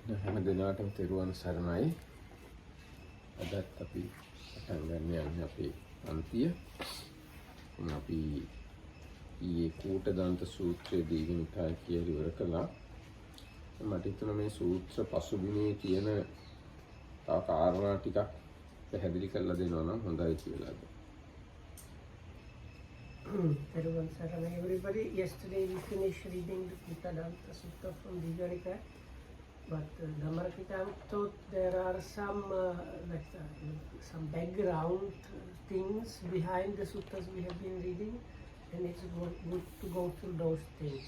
හැම දිනකටම තෙරුවන් සරණයි. අදත් අපි පටන් ගන්න යන්නේ අපේ අන්තිය. අපි ඊයේ කූටදන්ත සූත්‍රයේ දීඝනිකාය කියලා ඉවර කළා. මට හිතුණා මේ සූත්‍ර පසුබිමේ තියෙන තව කාරණා ටිකක් පැහැදිලි කරලා දෙනවා නම් හොඳයි කියලා. Everyone, Saranai, everybody. Yesterday we finished reading the Kutadanta Sutta from Dighanikaya, but Dhammarakita thought there are some some background things behind the suttas we have been reading, and it's good to go through those things.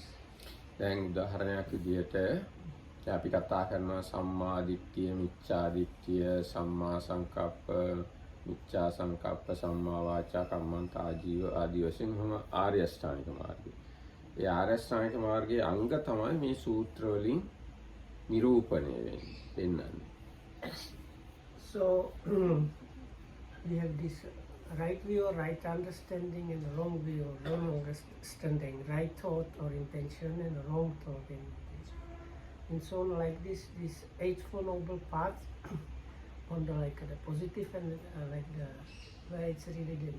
දැන් උදාහරණයක් විදිහට අපි කතා කරනවා සම්මා දිට්ඨිය, මිච්ඡා දිට්ඨිය, සම්මා සංකප්ප, මිච්ඡා සංකප්ප, සම්මා වාචා කම්මන්ත ආජීව ආදී වශයෙන් ආර්ය අෂ්ටාංගික මාර්ගය. ඒ ආර්ය අෂ්ටාංගික මාර්ගයේ අංග තමයි මේ සූත්‍ර වලින් නිරූපණය වෙන්නේ. So we have this right view or right understanding and wrong view or wrong understanding, right thought or intention and wrong thought and intention. And so like this Eightfold Noble Path on the the positive and where it's really the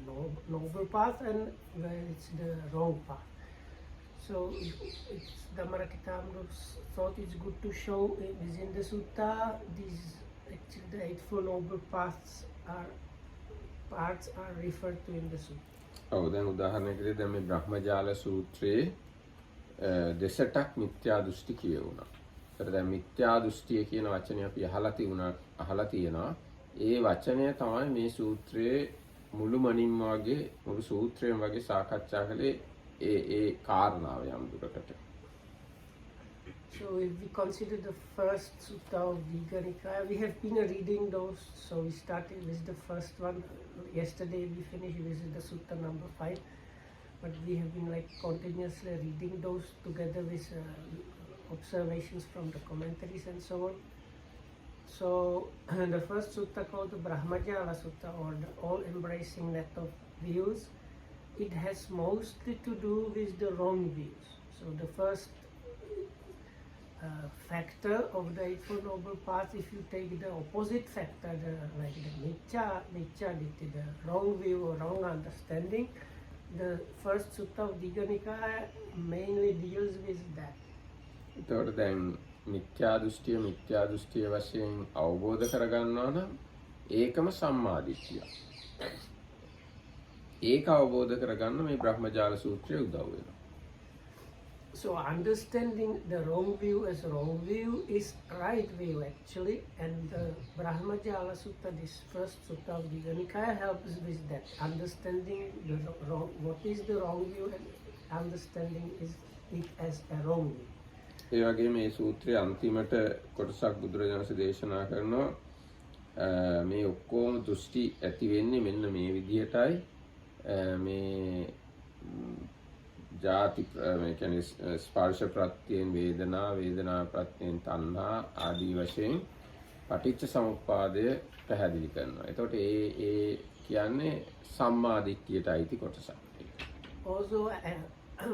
noble path and where it's the wrong path. So it's Dhammarakita thought it's good to show within the sutta these actually the Eightfold Noble parts are referred to in the sutta. ඔව් දැන් උදාහරණයකට දැන් මේ බ්‍රහ්මජාල සූත්‍රයේ දෙසටක් මිත්‍යා දෘෂ්ටි කියවුණා. ඒතර දැන් මිත්‍යා දෘෂ්ටිය කියන වචනේ අපි අහලා තියෙනවා. ඒ වචනය තමයි මේ සූත්‍රයේ මුළුමනින්ම වගේ මුළු සූත්‍රයම වගේ සාකච්ඡා කළේ ඒ කාරණාව යම් දුරකට. So if we consider the first sutta of Dighanikaya, we have been reading those. So we started with the first one. Yesterday we finished with the sutta number 5. But we have been continuously reading those together with observations from the commentaries and so on. So the first sutta called the Brahmajala Sutta, or the all-embracing net of views, it has mostly to do with the wrong views. So the first factor of the Eightfold Noble Path, if you take the opposite factor, the miccā ditti, the wrong view or wrong understanding, the first sutta of Dighanikaya mainly deals with that. එතකොට දැන් මිත්‍යා දෘෂ්ටිය වශයෙන් අවබෝධ කරගන්නවා නම් ඒකම සම්මා දිට්ඨිය. ඒක අවබෝධ කරගන්න මේ බ්‍රහ්මජාල සූත්‍රය උදව් වෙනවා. So understanding the wrong view as wrong view is right view actually, and the Brahmajala Sutta, this first sutta of Dighanikaya, helps with that. Understanding the wrong, what is the wrong view, and understanding it as a wrong view. ඒ වගේ මේ සූත්‍රයේ අන්තිමට කොටසක් බුදුරජාණන් වහන්සේ දේශනා කරනවා මේ ඔක්කොම දෘෂ්ටි ඇති වෙන්නේ මෙන්න මේ විදිහටයි මේ ජාති මේ කියන්නේ ස්පර්ශ ප්‍රත්‍යයෙන් වේදනා ප්‍රත්‍යයෙන් තණ්හා ආදී වශයෙන් පටිච්ච සමුප්පාදය පැහැදිලි කරනවා. එතකොට ඒ කියන්නේ සම්මා දිට්ඨියට අයිති කොටසක්. Also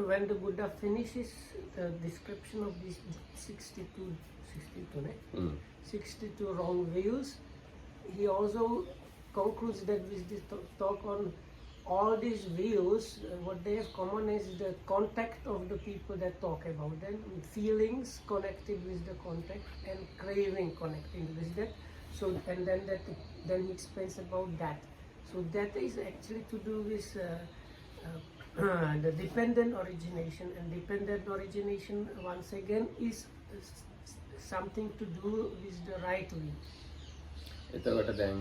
when the Buddha finishes the description of these 62 wrong views, he also concludes that with this talk on all these views, what they have common is the contact of the people that talk about them, feelings connected with the contact and craving connecting with that. So and then he explains about that. So that is actually to do with the dependent origination, and dependent origination once again is something to do with the right view. එතකොට දැන්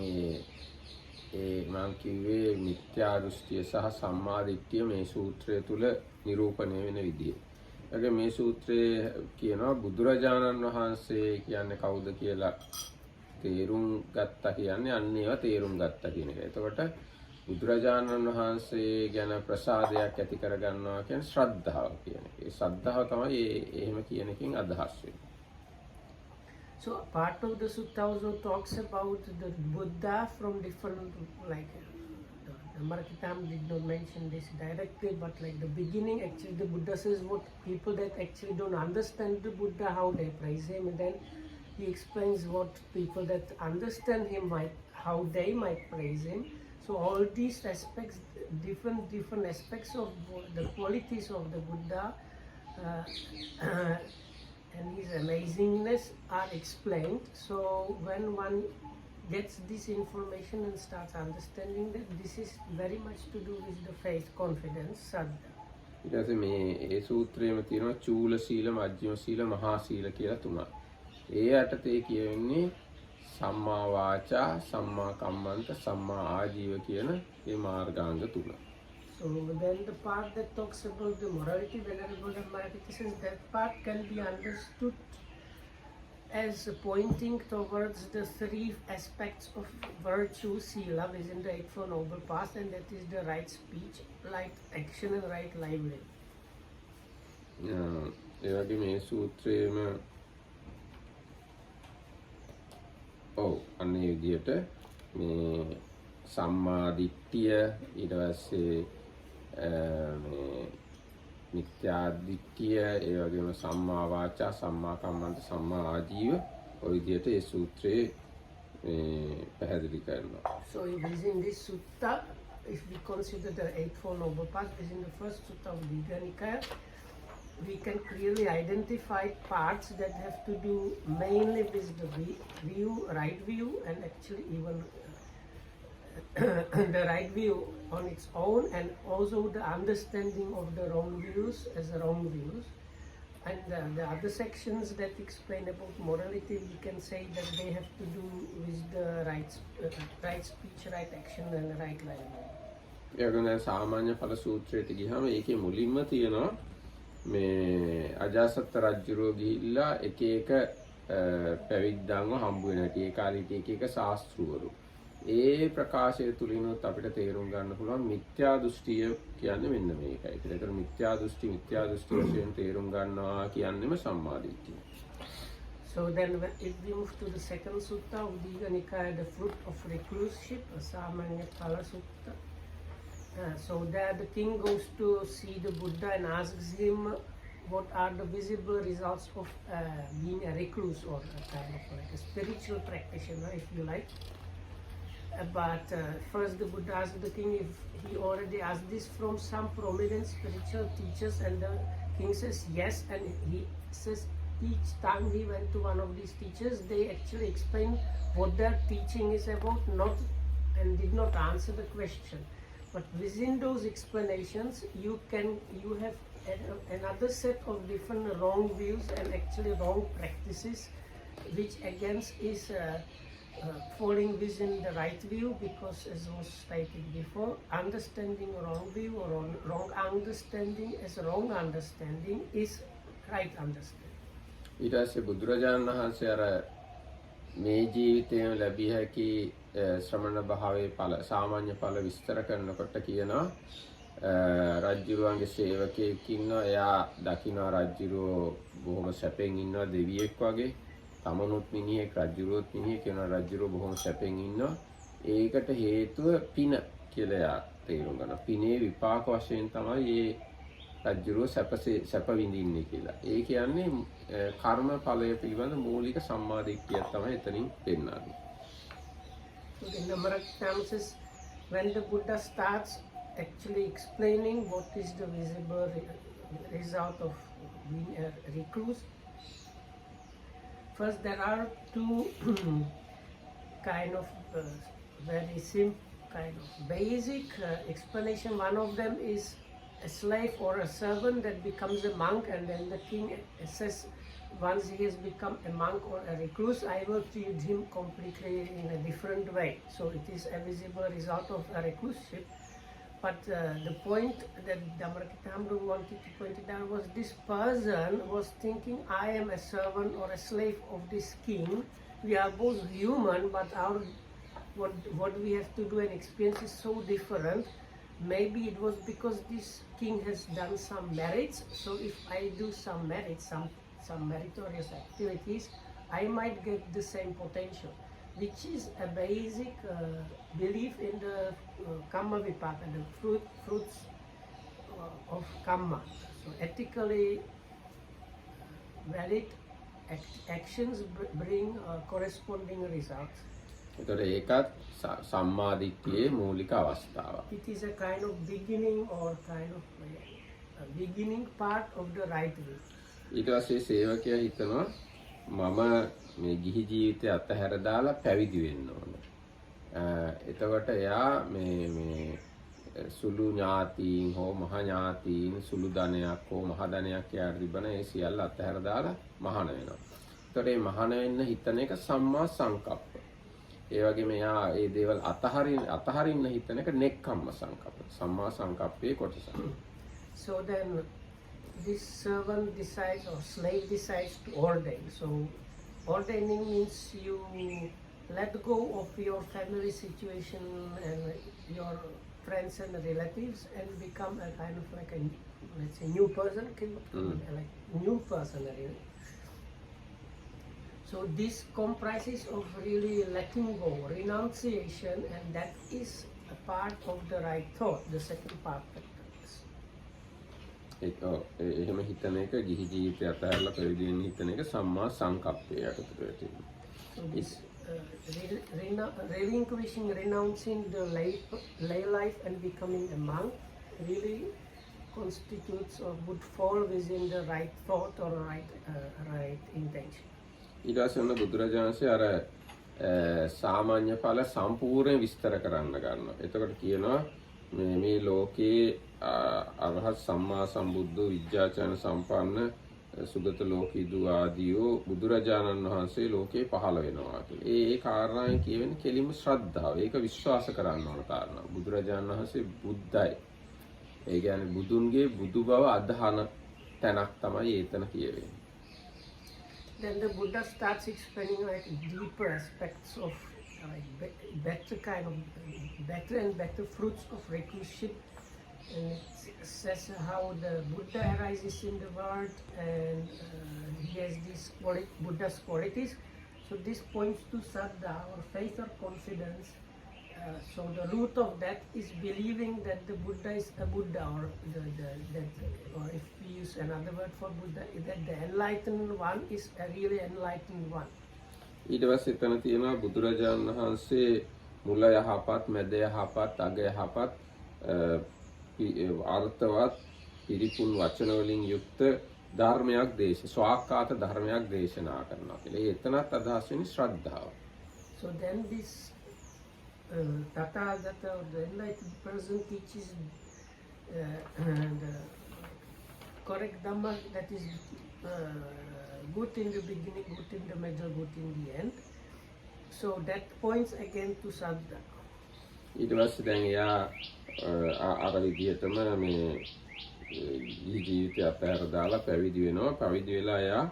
මම කිව්වේ මිත්‍යා දෘෂ්ටිය සහ සම්මා දිට්ඨිය මේ සූත්‍රය තුල නිරූපණය වෙන විදිය. ඒකේ මේ සූත්‍රයේ කියනවා බුදුරජාණන් වහන්සේ කියන්නේ කවුද කියලා තේරුම් ගත්තා කියන්නේ අන්න ඒවා තේරුම් ගත්තා කියන එක. එතකොට බුදුරජාණන් වහන්සේ ගැන ප්‍රසාදයක් ඇති කරගන්නවා කියන්නේ ශ්‍රද්ධාව කියන එක. ඒ ශ්‍රද්ධාව තමයි එහෙම කියන එකකින් අදහස් වෙන්නේ. So part of the sutta also talks about the Buddha from different the Marakitam did not mention this directly, but the beginning actually the Buddha says what people that actually don't understand the Buddha, how they praise him, and then He explains what people that understand him how they might praise him. So all these aspects, different aspects of the qualities of the Buddha uh, and his amazingness are explained. So when one gets this information and starts understanding that this is very much to do with the faith, confidence, saddha. ඊට පස්සේ මේ ඒ සූත්‍රයේම තියෙනවා චූල සීල, මජ්ක්‍ධිම සීල, මහා සීල කියලා තුනක්. ඒ යටතේ කියවෙන්නේ සම්මා වාචා, සම්මා කම්මන්ත, සම්මා ආජීව කියන මේ මාර්ගාංග තුන. So then the part that talks about the morality, Venerable Dhammarakita says that part can be understood as pointing towards the three aspects of virtue, sila, within the Eightfold Noble Path, and that is the right speech, right action, and right livelihood. ඒ වගේ මේ සූත්‍රයේම අන්න ඒ විදිහට මේ සම්මා දිට්ඨිය ඊට පස්සේ මේ මිත්‍යා දිට්ඨිය ඒ වගේම සම්මා වාචා සම්මා කම්මන්ත සම්මා ආජීව ඔය විදිහට ඒ සූත්‍රයේ පැහැදිලි කරනවා. So within this sutta, if we consider the Eightfold Noble Path, within the first sutta of Dighanikaya, we can clearly identify parts that have to do mainly with the right view, and actually even the right view on its own, and also the understanding of the wrong views as wrong views. And the other sections that explain about morality, we can say that they have to do with the right speech, right action, and right livelihood. ඒකන සාමාන්‍ය ඵල සූත්‍රයට ගියාම ඒකේ මුලින්ම තියෙනවා මේ අජාසත් රජුරෝ ගිහිල්ලා එක එක පැවිද්දන්ව හම්බ වෙන හැටි ඒ කාලේ එක එක ශාස්ත්‍රවරු ඒ ප්‍රකාශය තුලිනුත් අපිට තේරුම් ගන්න පුළුවන් මිත්‍යා දෘෂ්ටිය කියන්නේ මෙන්න මේකයි. ඒකට මිත්‍යා දෘෂ්ටි වශයෙන් තේරුම් ගන්නවා කියන්නේම සම්මා දිට්ඨිය. So then if we move to the second sutta of Dighanikaya, the fruit of recluseship, Samanya Phala Sutta. So there the king goes to see the Buddha and asks him what are the visible results of being a recluse, or a kind of like a spiritual practitioner, if you like. But first the Buddha asked the king if he already asked this from some prominent spiritual teachers, and the king says yes, and he says each time he went to one of these teachers, they actually explained what their teaching is about, and did not answer the question. But within those explanations, you have another set of different wrong views and actually wrong practices, which again is falling within the right view, because as was stated before, understanding wrong view or wrong understanding as wrong understanding is right understanding. ඊට පස්සේ බුදුරජාණන් වහන්සේ අර මේ ජීවිතයෙන් ලැබිය හැකි ශ්‍රමණ භාවයේ ඵල සාමාන්‍ය ඵල විස්තර කරනකොට කියනවා රජුරුවන්ගේ සේවකයෙක් ඉන්නවා, එයා දකින්න රජුරුව බොහොම සැපෙන් ඉන්නවා දෙවියෙක් වගේ, තමනුත් මිනිහෙක් රජුරුවත් මිනිහෙක් වෙනවා, රජුරුව බොහොම සැපෙන් ඉන්නවා. ඒකට හේතුව පින කියලා එයා තේරුම් ගන්නවා. පිනේ විපාක වශයෙන් තමයි මේ රජුරුව සැප විඳින්නේ කියලා. ඒ කියන්නේ කර්ම ඵලය පිළිබඳ මූලික සම්මාදිට්ඨියක් තමයි එතනින් පෙන්නන්නේ. So in the Dhammarakita says, when the Buddha starts actually explaining what is the visible result of being a recluse, first there are two kind of very simple, kind of basic explanation. One of them is a slave or a servant that becomes a monk, and then the king says, once he has become a monk or a recluse, I will treat him completely in a different way. So it is a visible result of a recluseship. But the point that Dhammarakita wanted to point it out was, this person was thinking, I am a servant or a slave of this king. We are both human, but what we have to do and experience is so different. Maybe it was because this king has done some merits. So if I do some merits, some meritorious activities, I might get the same potential, which is a basic belief in the karma vipaka, the fruits of karma. So ethically valid actions bring corresponding results. එතකොට ඒකත් සම්මාදිට්ඨියේ මූලික අවස්ථාවක්. It is a kind of beginning or kind of a beginning part of the right way. ඊට පස්සේ සේවකයා හිතනවා මම මේ ගිහි ජීවිතය අතහැර දාලා පැවිදි වෙන්න ඕන. එතකොට එයා මේ සුළු ඥාතීන් හෝ මහ ඥාතීන් සුළු ධනයක් හෝ මහ ධනයක් යාර තිබන ඒ සියල්ල අතහැර දාලා මහාන වෙනවා. එතකොට මේ මහාන වෙන්න හිතන එක සම්මා සංකප්ප. ඒ වගේම එයා ඒ දේවල් අතහරින්න හිතන එක නෙක්ඛම්ම සංකප්ප. සම්මා සංකප්පේ කොටසක්. So then this servant decides or slave decides to ordain. So ordaining means you let go of your family situation and your friends and relatives and become a kind of like a, let's say, new person, like new person really. So this comprises of really letting go, renunciation, and that is a part of the right thought, the second part of this. එහෙම හිතන එක ගිහි ජීවිතය අතහැරලා පැවිදි වෙන්න හිතන එක සම්මා සංකප්පය යටතට වැටෙනවා. So this relinquishing, renouncing the lay life and becoming a monk really constitutes or would fall within the right thought or right intention. ඊට පස්සේ ඔන්න බුදුරජාණන්සේ අර සාමාන්‍ය ඵල සම්පූර්ණ විස්තර කරන්න ගන්නවා. එතකොට කියනවා මේ ලෝකේ අරහත් සම්මා සම්බුද්ධ විද්‍යාචරණ සම්පන්න සුගත ලෝකීදු ආදීෝ බුදුරජාණන් වහන්සේ ලෝකේ පහළ වෙනවා කියලා. ඒ කාරණාවෙන් කියවෙන්නේ කෙලින්ම ශ්‍රද්ධාව. ඒක විශ්වාස කරන්න ඕන කාරණා. බුදුරජාණන් වහන්සේ බුද්ධයි. ඒ කියන්නේ බුදුන්ගේ බුදු බව අදහන තැනක් තමයි ඒතන කියවෙන්නේ. Then the Buddha starts explaining like deeper aspects of better and better fruits of reclusion, and it says how the Buddha arises in the world and he has these Buddha's qualities. So this points to saddha or faith or confidence. So the root of that is believing that the Buddha is a Buddha, or or if we use another word for Buddha, that the enlightened one is a really enlightened one. ඊට පස්සේ එතන තියෙනවා බුදුරජාණන් වහන්සේ මුල යහපත්, මැද යහපත්, අග යහපත් අර්ථවත් පිරිපුන් වචන වලින් යුක්ත ධර්මයක් ස්වාක්කාත ධර්මයක් දේශනා කරනවා කියලා. ඒ එතනත් අදහස් වෙන්නේ ශ්‍රද්ධාව. So then this Tathagata, or the enlightened person, teaches the correct Dhamma that is good in the beginning, good in the middle, good in the end. So that points again to Saddha. ඊට පස්සේ දැන් එයා අර විදිහටම මේ ජීවිතය අතහැර දාලා පැවිදි වෙනවා. පැවිදි වෙලා එයා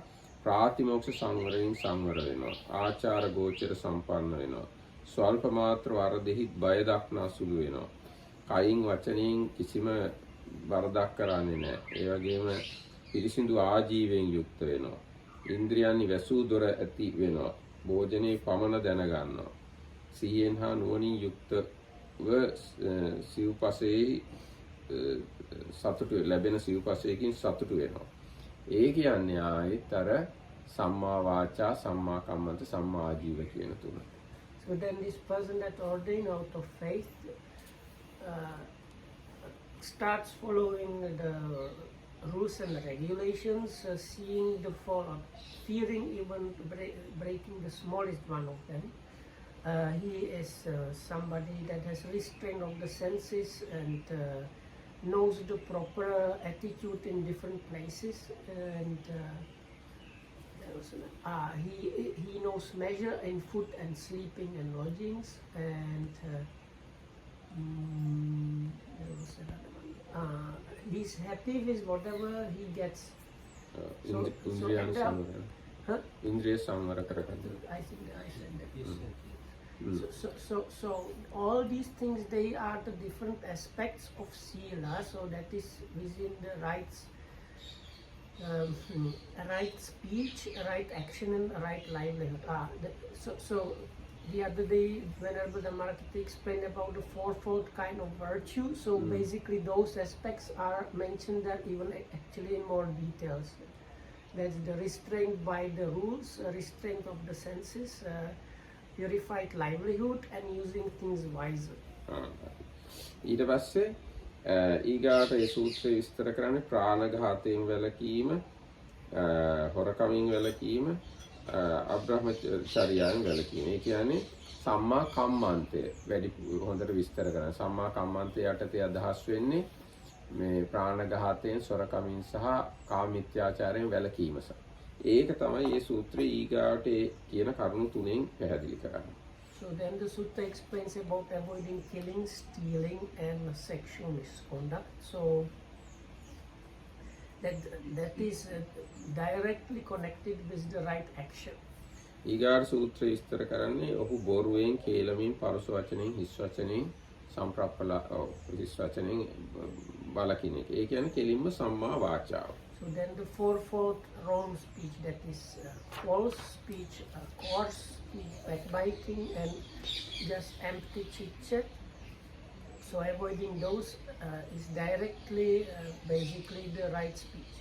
ප්‍රාතිමෝක්ෂ සංවරයෙන් සංවර වෙනවා. ආචාර ගෝචර සම්පන්න වෙනවා. ස්වල්ප මාත්‍ර වරදෙහි බය දක්නා සුළු වෙනවා. කයින් වචනයෙන් කිසිම වරදක් කරන්නේ නැහැ. ඒ වගේම පිරිසිදු ආජීවයෙන් යුක්ත වෙනවා. ඉන්ද්‍රියන්හි වැසූ දොර ඇති වෙනවා. භෝජනේ පමණ දැන ගන්නවා. සිහියෙන් හා නුවණින් යුක්තව සිව්පසෙහි සතුට ලැබෙන සිව්පසයකින් සතුට වෙනවා. ඒ කියන්නේ ආයෙත් අර සම්මා වාචා, සම්මා කම්මන්ත, සම්මා ආජීව කියන තුන. So then this person that ordained out of faith starts following the rules and regulations, seeing the fall, fearing even breaking the smallest one of them. He is somebody that has restraint of the senses and knows the proper attitude in different places, and he knows measure in food and sleeping and lodgings, and he's happy with whatever he gets. Indriya samvara karaganda. I think I said that. So all these things, they are the different aspects of sila. So that is within the rights. Right speech, right action, and right livelihood. So the other day, Venerable Dhammarakita explained about the fourfold kind of virtue. So basically, those aspects are mentioned there even actually in more details. That's the restraint by the rules, restraint of the senses, purified livelihood, and using things wisely. ඊට පස්සේ ඊගාට ඒ සූත්‍රය විස්තර කරන්නේ ප්‍රාණඝාතයෙන් වැළකීම, හොරකමින් වැළකීම, අබ්‍රහ්මචර්යාවෙන් වැළකීම. ඒ කියන්නේ සම්මා කම්මන්තය වැඩි හොඳට විස්තර කරනවා. සම්මා කම්මන්තය යටතේ අදහස් වෙන්නේ මේ ප්‍රාණඝාතයෙන්, සොරකමින් සහ කාමමිත්‍යාචාරයෙන් වැළකීම. ඒක තමයි මේ සූත්‍රයේ ඊගාට කියන කරුණු තුනෙන් පැහැදිලි කරන්නේ. So then the sutta explains about avoiding killing, stealing, and sexual misconduct. So that is directly connected with the right action. ඊගාට සූත්‍රය විස්තර කරන්නේ ඔහු බොරුවෙන්, කේලමින්, පරුස වචනෙන්, හිස් වචනෙන්, හිස් වචනෙන් වළකින එක. ඒ කියන්නේ කෙලින්ම සම්මා වාචාව. So then the fourfold wrong speech, that is false speech, coarse speech, backbiting, and just empty chit-chat. So avoiding those is directly, basically the right speech.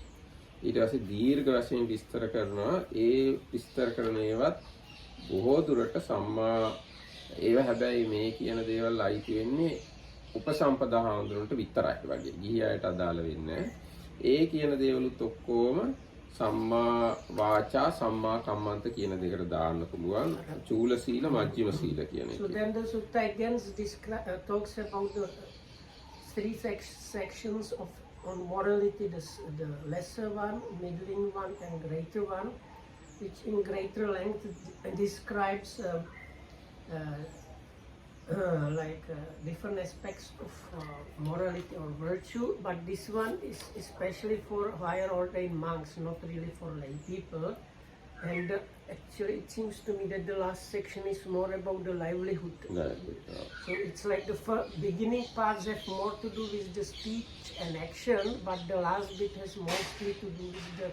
ඊට පස්සේ දීර්ඝ වශයෙන් විස්තර කරනවා. ඒ විස්තර කරන ඒවත් බොහෝ දුරට සම්මා ඒව හැබැයි මේ කියන දේවල් අයිති වෙන්නේ උපසම්පදා හාමුදුරන්ට විතරයි වගේ. ගිහි අයට අදාළ වෙන්නේ නැහැ. ඒ කියන දේවලුත් ඔක්කොම සම්මා වාචා, සම්මා කම්මන්ත කියන දෙකට දාන්න පුළුවන්. චූල සීල, මජ්ක්‍ධිම සීල කියන එක. So then the sutta again talks about the three sections on morality, the lesser one, middling one, and greater one, which in greater length describes different aspects of morality or virtue, but this one is especially for higher ordained monks, not really for lay people. And actually it seems to me that the last section is more about the livelihood. So it's like the beginning parts have more to do with the speech and action, but the last bit has mostly to do with the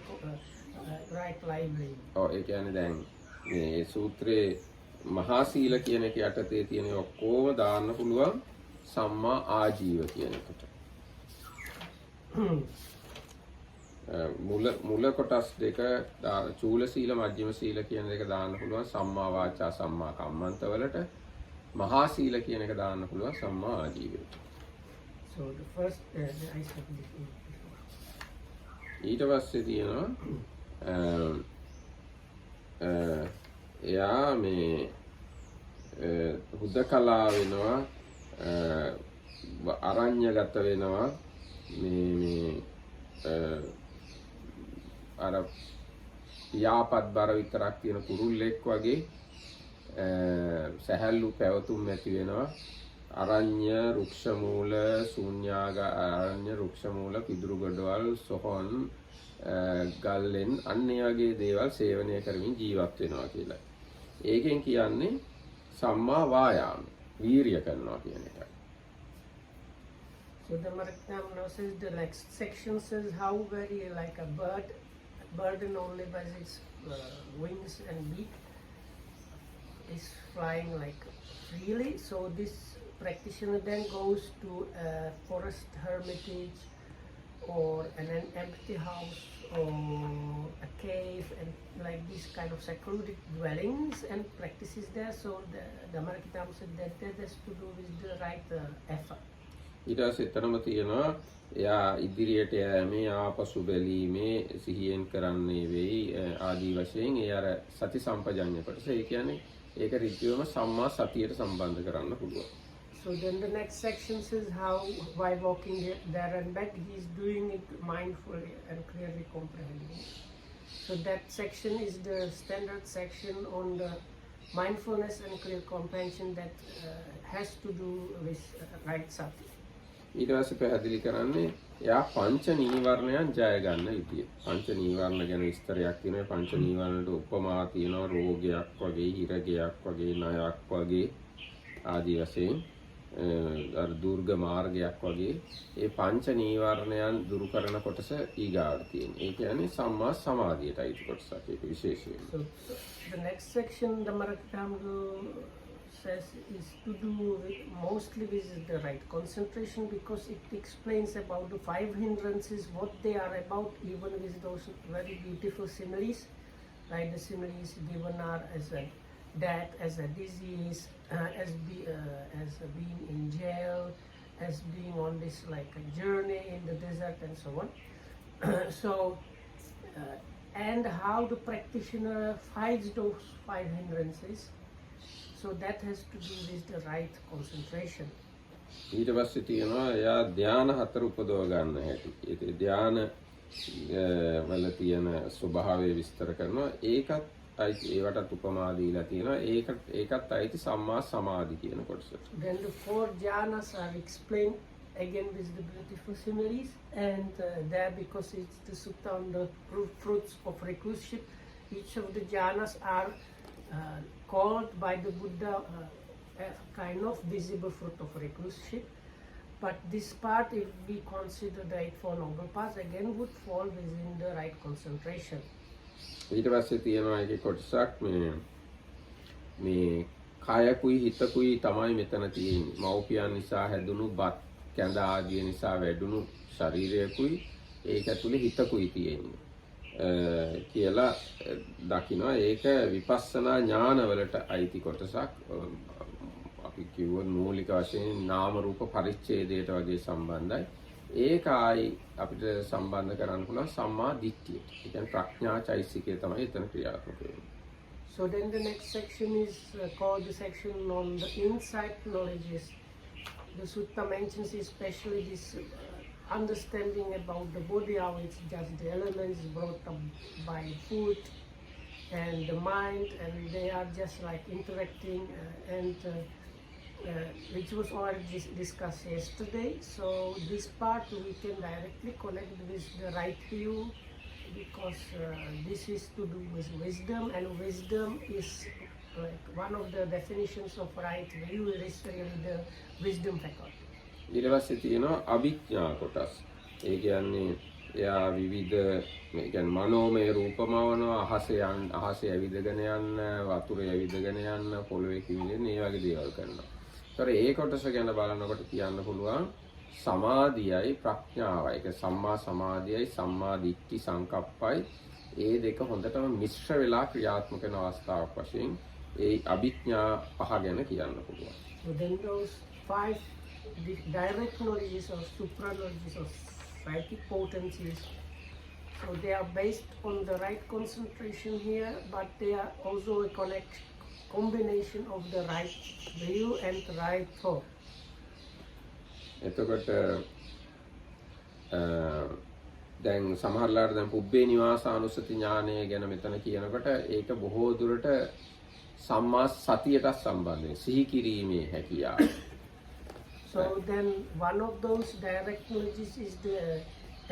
right livelihood. ඒ කියන්නේ දැන් මේ සූත්‍රයේ මහා සීල කියන එක යටතේ තියෙන ඔක්කොම දාන්න පුළුවන් සම්මා ආජීව කියන එකට. මුල කොටස් දෙක චූල සීල, මජ්ක්‍ධිම සීල කියන දෙක දාන්න පුළුවන් සම්මා වාචා, සම්මා කම්මන්ත වලට. මහා සීල කියන එක දාන්න පුළුවන් සම්මා ආජීවයට. So the first I said ඊට පස්සේ තියෙනවා එයා මේ හුදකලා වෙනවා, අරඤ්‍යගත වෙනවා, මේ අර යාපත් බර විතරක් තියෙන කුරුල්ලෙක් වගේ සැහැල්ලු පැවතුම් ඇති වෙනවා. අරඤ්‍ය රුක්ෂ මූල, ශූන්‍යාග අරඤ්‍ය රුක්ෂ මූල, පිදුරු ගඩවල්, සොහොන්, ගල්ලෙන් අන්න ඒ වගේ දේවල් සේවනය කරමින් ජීවත් වෙනවා කියලා. ඒකෙන් කියන්නේ සම්මා වායාම, වීරිය කරනවා කියන එක. So the Marathnam now says the next section says how very like a bird, burden only by its wings and beak, is flying like freely. So this practitioner then goes to a forest hermitage or an empty house or a cave and like these kind of secluded dwellings and practices there. So the Dhammarakkhitama said that has to do with the right effort. ඊට පස්සේ එතරම් තියෙනවා එයා ඉදිරියට යෑමේ, ආපසු බැලීමේ, සිහියෙන් කරන්නේ වෙයි ආදී වශයෙන් ඒ අර සති සම්පජඤ්ඤ කොටස. ඒ කියන්නේ ඒක ඍජුවම සම්මා සතියට සම්බන්ධ කරන්න පුළුවන්. So then the next section says how while walking there and back he is doing it mindfully and clearly comprehending. So that section is the standard section on the mindfulness and clear comprehension that has to do with right sati. ඊට පස්සේ පැහැදිලි කරන්නේ එයා පංච නීවරණයන් ජය ගන්න විදිය. පංච නීවරණ ගැන විස්තරයක් තියෙනවා. පංච නීවරණට උපමා තියෙනවා රෝගයක් වගේ, හිරගයක් වගේ, ණයක් වගේ ආදී වශයෙන් අර දුර්ග මාර්ගයක් වගේ. ඒ පංච නීවරණයන් දුරු කරන කොටස ඊගාවට තියෙනවා. ඒ කියන්නේ සම්මා සමාධියට අයිති කොටසක්. ඒක විශේෂයෙන්. So the next section the Marathnam says is to do mostly with the right concentration, because it explains about the 5 hindrances, what they are about, even with those very beautiful similes. Right, the similes given are as a death, as a disease, as being in jail, as being on this like a journey in the desert, and so on. So, and how the practitioner fights those 5 hindrances. So that has to do with the right concentration. ඊට පස්සේ තියෙනවා එයා ධ්‍යාන 4 උපදව ගන්න හැටි. ඒ ධ්‍යාන වල තියෙන ස්වභාවය විස්තර කරනවා. ඒකත් ඒවටත් උපමා දීලා තියෙනවා. ඒකත් අයිති සම්මා සමාධි කියන කොටසට. Then the 4 jhanas are explained again with the beautiful similes, and there, because it's the sutta on the fruits of recluseship, each of the jhanas are called by the Buddha a kind of visible fruit of recluseship. But this part, if we consider the 8 Noble Paths, again would fall within the right concentration. ඊට පස්සේ තියෙනවා ඒකේ කොටසක් මේ කායකුයි හිතකුයි තමයි මෙතන තියෙන්නේ. මෞපියන් නිසා හැදුණු බත් කැඳ ආදිය නිසා වැඩුණු ශරීරයකුයි ඒක ඇතුලේ හිතකුයි තියෙන්නේ. කියලා දකිනවා. ඒක විපස්සනා ඥානවලට අයිති කොටසක්. අපි කිව්වොත් මූලික වශයෙන් නාම රූප පරිච්ඡේදයට වගේ සම්බන්ධයි. ඒකයි අපිට සම්බන්ධ කරන්න පුළුවන් සම්මා දිට්ඨිය. ඒ කියන්නේ ප්‍රඥා චෛසිකය තමයි එතන ක්‍රියාත්මක වෙන්නේ. So then the next section is called the section on the insight knowledges. The sutta mentions especially this understanding about the body, how it's just the elements brought up by food and the mind, and they are just like interacting, which was already discussed yesterday. So this part we can directly connect with the right view, because this is to do with wisdom, and wisdom is like one of the definitions of right view is really the wisdom faculty. ඊට පස්සේ තියෙනවා අවිඥා කොටස්. ඒ කියන්නේ එයා විවිධ ඒ කියන්නේ මනෝමය රූපමවනවා, අහසේ ඇවිදගෙන යන්න, වතුරේ ඇවිදගෙන යන්න, පොළොවේ කිවිලෙන මේ වගේ දේවල් කරනවා. ඒතර ඒ කොටස ගැන බලනකොට කියන්න පුළුවන් සමාධියයි ප්‍රඥාවයි. ඒක සම්මා සමාධියයි සම්මා දිට්ඨි සංකප්පයි. ඒ දෙක හොඳටම මිශ්‍ර වෙලා ක්‍රියාත්මක වෙන අවස්ථාවක් වශයෙන් ඒ අවිඥා පහ ගැන කියන්න පුළුවන්. So then those 5 direct knowledges or supra knowledges or psychic potencies, so they are based on the right concentration here, but they are also a combination of the right view and right thought. එතකොට දැන් සමහරලාට දැන් පුබ්බේ නිවාසානුස්සති ඥානය ගැන මෙතන කියනකොට ඒක බොහෝ දුරට සම්මා සතියට සම්බන්ධයි. සිහි කිරීමේ හැකියාව. So then one of those direct knowledges is the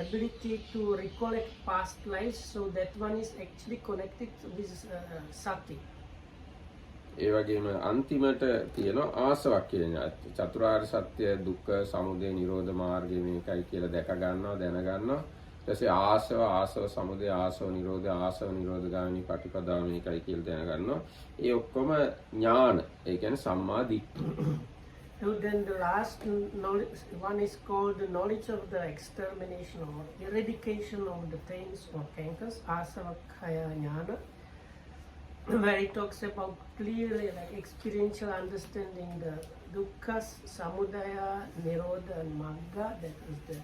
ability to recollect past lives, so that one is actually connected with sati. ඒ වගේම අන්තිමට තියෙනවා ආසවක්ඛය ඥානය. චතුරාර්ය සත්‍ය දුක්ඛ සමුදය නිරෝධ මාර්ගය මේකයි කියලා දැක ගන්නවා, දැන ගන්නවා. ඊට පස්සේ ආසව සමුදය ආසව නිරෝධ ගාමිනී පටිපදාව මේකයි කියලා දැන ගන්නවා. ඒ ඔක්කොම ඥාන. ඒ කියන්නේ සම්මා දිට්ඨිය. So then the last knowledge, one is called the knowledge of the extermination or eradication of the pains or cankers, asavakkaya-ඥාන, where it talks about clearly like experiential understanding the dukkha's, samudaya, nirodha and magga, that is the,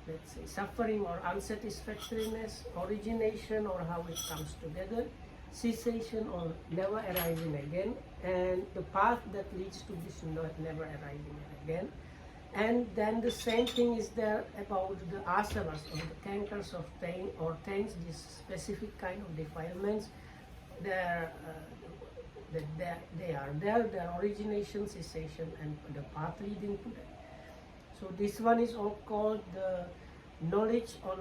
let's say, suffering or unsatisfactoriness, origination or how it comes together, cessation or never arising again, and the path that leads to this never arising again. And then the same thing is there about the asavas or the cankers of pain or taints, this specific kind of defilements. They are there, their origination, cessation, and the path leading to that. So this one is all called the knowledge of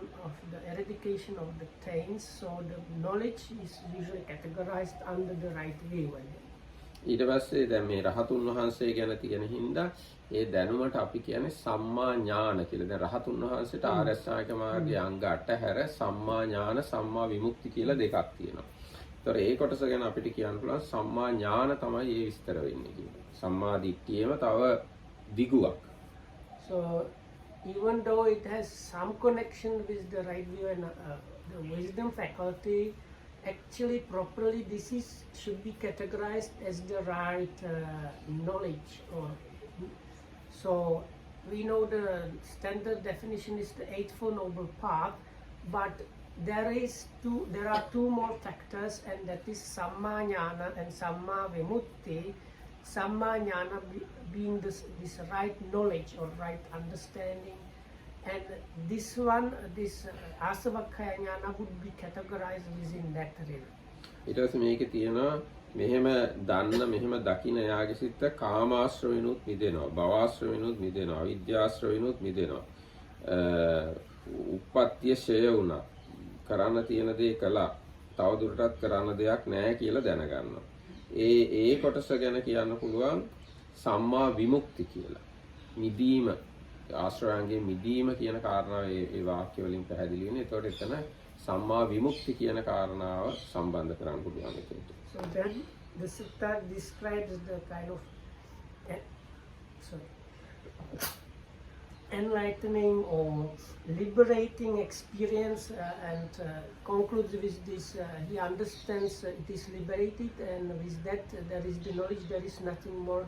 the eradication of the taints. So the knowledge is usually categorized under the right view. ඊට පස්සේ දැන් මේ රහතුන් වහන්සේ ගැන තියෙන හින්දා ඒ දැනුමට අපි කියන්නේ සම්මා ඥාන කියලා. දැන් රහතුන් වහන්සේට ආර්ය අෂ්ටාංගික මාර්ගයේ අංග 8 හැර සම්මා ඥාන සම්මා විමුක්ති කියලා දෙකක් තියෙනවා. ඒතර ඒ කොටස ගැන අපිට කියන්න පුළුවන් සම්මා ඥාන තමයි ඒ විස්තර වෙන්නේ කියලා. සම්මා දිට්ඨියම තව දිගුවක්. So even though it has some connection with the right view and the wisdom faculty, actually properly this should be categorized as the right knowledge. Or so we know the standard definition is the Eightfold Noble Path, but there are two more factors, and that is Samma Jnana and Samma Vimutti. Samma Jnana being this right knowledge or right understanding, and this Asavakkhaya Jnana would be categorized within that realm. ඊට පස්සේ මේකේ තියෙනවා මෙහෙම දන්න මෙහෙම දකින්න යාගේ සිත කාමාශ්‍රවිනුත් මිදෙනවා, භවආශ්‍රවිනුත් මිදෙනවා, අවිද්‍යාශ්‍රවිනුත් මිදෙනවා. උප්පත්තිය ෂය වුණා. කරන්න තියෙන දේ කළා. තවදුරටත් කරන්න දෙයක් නැහැ කියලා දැනගන්නවා. ඒ කොටස ගැන කියන්න පුළුවන් සම්මා විමුක්ති කියලා. මිදීම, ආශ්‍රයයන්ගේ මිදීම කියන කාරණාව ඒ වාක්‍ය වලින් පැහැදිලි වෙනවා. ඒතකොට එතන සම්මා විමුක්ති කියන කාරණාව සම්බන්ධ කරන්න පුළුවන් ඒකට. So then the sutta describes the kind of enlightening or liberating experience and concludes with this. He understands it is liberated, and with that there is the knowledge there is nothing more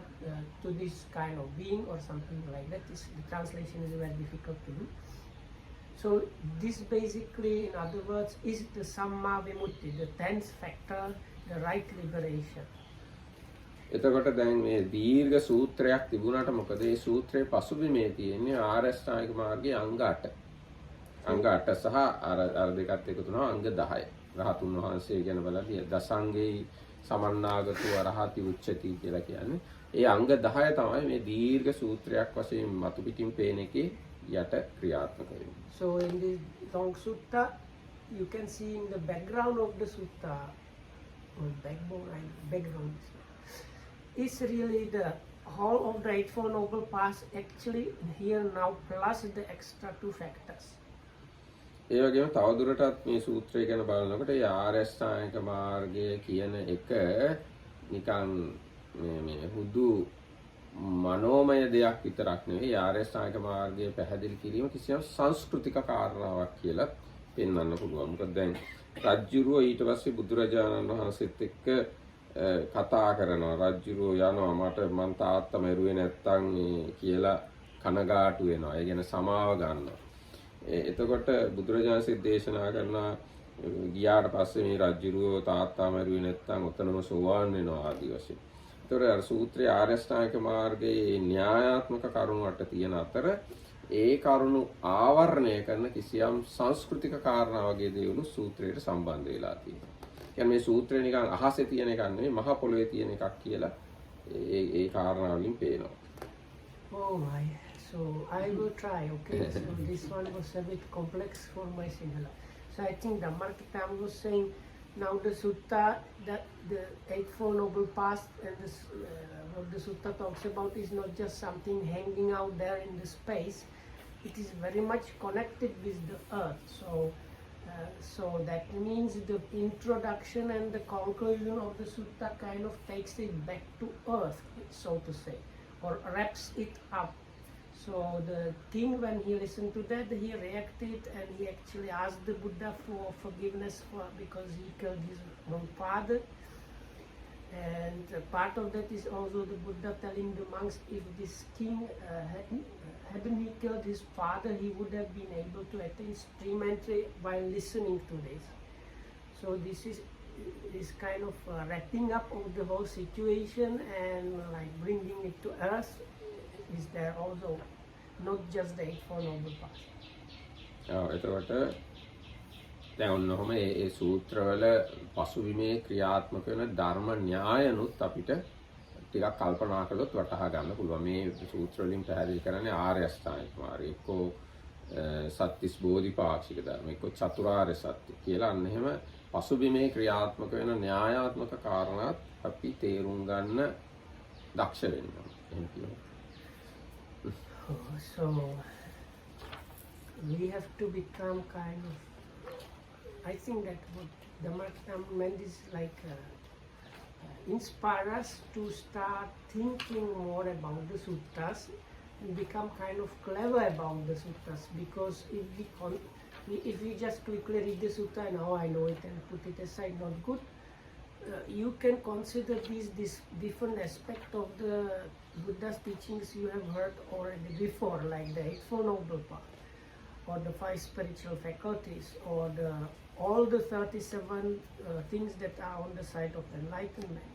to this kind of being or something like that. The translation is very difficult to do. So this basically, in other words, is the Samma Vimutti, the 10th factor, the right liberation. එතකොට දැන් මේ දීර්ඝ සූත්‍රයක් තිබුණාට මොකද මේ සූත්‍රයේ පසුබිමේ තියෙන්නේ ආරෂ්ඨාංගික මාර්ගයේ අංග 8. අංග 8 සහ අර දෙකත් එකතු වෙනවා අංග 10. රහතුන් වහන්සේ ගැන බලද්දී දසංගේ සමන්නාගතු අරහති උච්චති කියලා කියන්නේ. ඒ අංග 10 තමයි මේ දීර්ඝ සූත්‍රයක් වශයෙන් මතු පිටින් පේන එකේ යට ක්‍රියාත්මක වෙන්නේ. So in the long sutta, you can see in the background of the sutta, or background is really the whole of the Eightfold Noble Path actually here now plus the extra two factors. ඒ වගේම තවදුරටත් මේ සූත්‍රය ගැන බලනකොට ඒ ආරෂ්ඨාංගික මාර්ගය කියන එක නිකන් මේ හුදු මනෝමය දෙයක් විතරක් නෙවෙයි ආරෂ්ඨාංගික මාර්ගය පැහැදිලි කිරීම කිසියම් සංස්කෘතික කාරණාවක් කියලා පෙන්වන්න පුළුවන්. මොකද දැන් රජ්ජුරුව ඊට පස්සේ බුදුරජාණන් වහන්සේත් එක්ක කතා කරනවා. රජ්ජුරුව යනවා මට මං තාත්තා මැරුවේ නැත්තම් කියලා කනගාටු වෙනවා. ඒ කියන්නේ සමාව ගන්නවා. එතකොට බුදුරජාණන්සේ දේශනා කරනවා ගියාට පස්සේ මේ රජ්ජුරුව තාත්තා මැරුවේ නැත්තම් ඔතනම සෝවාන් වෙනවා ආදි වශයෙන්. ඒතර අර සූත්‍රයේ ආරෂ්ඨාංගික මාර්ගයේ න්‍යායාත්මක කරුණු අට තියෙන අතර ඒ කරුණු ආවරණය කරන කිසියම් සංස්කෘතික කාරණා වගේ දේවලු සූත්‍රයට සම්බන්ධ වෙලා තියෙනවා. කියන්නේ මේ සූත්‍රය නිකන් අහසේ තියෙන එකක් නෙවෙයි මහ පොළොවේ තියෙන එකක් කියලා ඒ කාරණා වලින් පේනවා. Oh my. So I will try, okay? So this one was a bit complex for my Sinhala. So I think Dhammarkitam was saying now the sutta, that the Eightfold Noble Path and this, what the sutta talks about is not just something hanging out there in the space. It is very much connected with the earth. So that means the introduction and the conclusion of the sutta kind of takes it back to earth, so to say, or wraps it up. So the king, when he listened to that, he reacted and he actually asked the Buddha for forgiveness because he killed his own father. And part of that is also the Buddha telling the monks, if this king hadn't he killed his father, he would have been able to attain stream entry while listening to this. So this is kind of wrapping up of the whole situation and like bringing it to earth. Is there also not just the Eightfold Noble Path? එතකොට දැන් ඔන්නෝම ඒ සූත්‍රවල පසුබිමේ ක්‍රියාත්මක වෙන ධර්ම න්‍යායනුත් අපිට ටිකක් කල්පනා කළොත් වටහා ගන්න පුළුවන්. මේ සූත්‍ර වලින් පැහැදිලි කරන්නේ ආර්ය අෂ්ටාංගික මාර්ගය. එක්කෝ සත්‍තිස් බෝධිපාක්ෂික ධර්ම, එක්කෝ චතුරාර්ය සත්‍ය කියලා අන්න එහෙම පසුබිමේ ක්‍රියාත්මක වෙන න්‍යායාත්මක කාරණාත් අපි තේරුම් ගන්න දක්ෂ වෙන්න ඕනේ. එහෙම කියනවා. So we have to become kind of I think that what the Dhamma meant is like inspire us to start thinking more about the sutras and become kind of clever about the sutras, because if we just quickly read the sutta and now I know it and put it aside, not good. You can consider this different aspect of the Buddha's teachings you have heard already before, like the Eightfold Noble Path, or the 5 spiritual faculties, or all the 37 things that are on the side of enlightenment.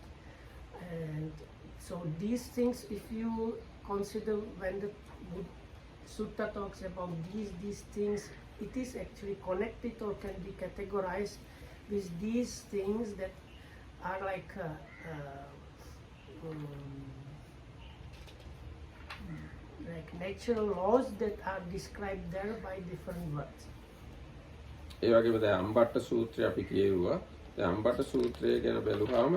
And so these things, if you consider when the sutta talks about these things, it is actually connected or can be categorized with these things that are like natural laws that are described there by different words. ඒ වගේම දැන් අම්බට්ට සූත්‍රය අපි කියුවා. දැන් අම්බට්ට සූත්‍රය ගැන බැලුවාම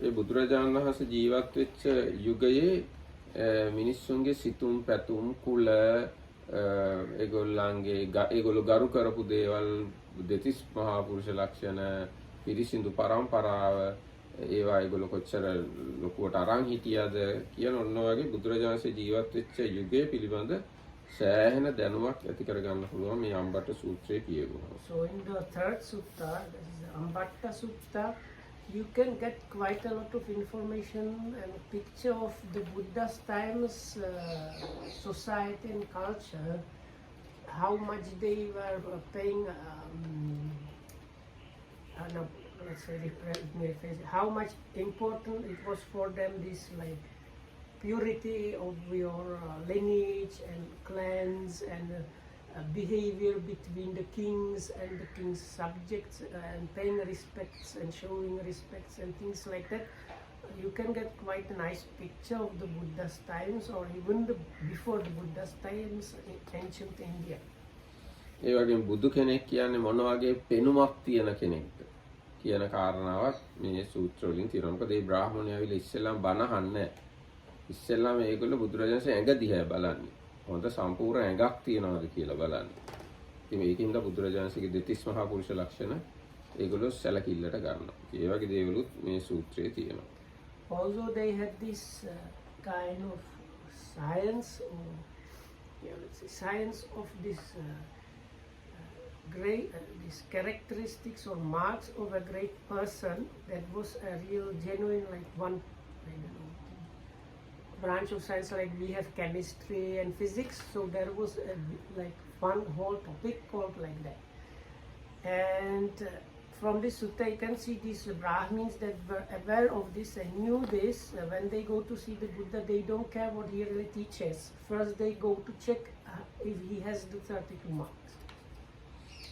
ඒ බුදුරජාණන් වහන්සේ ජීවත් වෙච්ච යුගයේ මිනිස්සුන්ගේ සිතුම් පැතුම් කුල ඒගොල්ලෝ ගරු කරපු දේවල් දෙතිස් මහා පුරුෂ ලක්ෂණ පිරිසිදු පරම්පරාව ඒවා ඒගොල්ලෝ කොච්චර ලොකුවට අරන් හිටියද කියන ඔන්න වගේ බුදුරජාණන්සේ ජීවත් වෙච්ච යුගයේ පිළිබඳ සෑහෙන දැනුමක් ඇති කරගන්න පුළුවන් මේ අම්බට්ට සූත්‍රයේ කියවුවා. So in the third sutta, that is the Ambatta Sutta, you can get quite a lot of information and picture of the Buddha's times society and culture, how much they were paying let's say, how much important it was for them, this like purity of your lineage and clans and behavior between the kings and the king's subjects, and paying respects and showing respects and things like that. You can get quite a nice picture of the Buddha's times, or even before the Buddha's times in ancient India. ඒ වගේම බුදු කෙනෙක් කියන්නේ මොන වගේ පෙනුමක් තියෙන කෙනෙක්ද කියන කාරණාවක් මේ සූත්‍ර වලින් තියෙනවා. මොකද මේ බ්‍රාහ්මණය ඇවිල්ලා ඉස්සෙල්ලාම බණ අහන්නේ. ඉස්සෙල්ලාම ඒගොල්ලෝ බුදුරජාණන්සේ ඇඟ දිහා බලන්නේ. හොඳ සම්පූර්ණ ඇඟක් තියනවාද කියලා බලන්නේ. ඉතින් මේකින්ද බුදුරජාණන්සේගේ දෙතිස් මහා පුරුෂ ලක්ෂණ ඒගොල්ලෝ සැලකිල්ලට ගන්නවා. ඒ වගේ දේවලුත් මේ සූත්‍රයේ තියෙනවා. Also they had this kind of science, or let's say science of this these characteristics or marks of a great person that was a real genuine, like one, I don't know, branch of science, like we have chemistry and physics, so there was like one whole topic called like that. And from this sutta you can see these Brahmins that were aware of this and knew this. When they go to see the Buddha, they don't care what he really teaches. First they go to check if he has the 32 marks.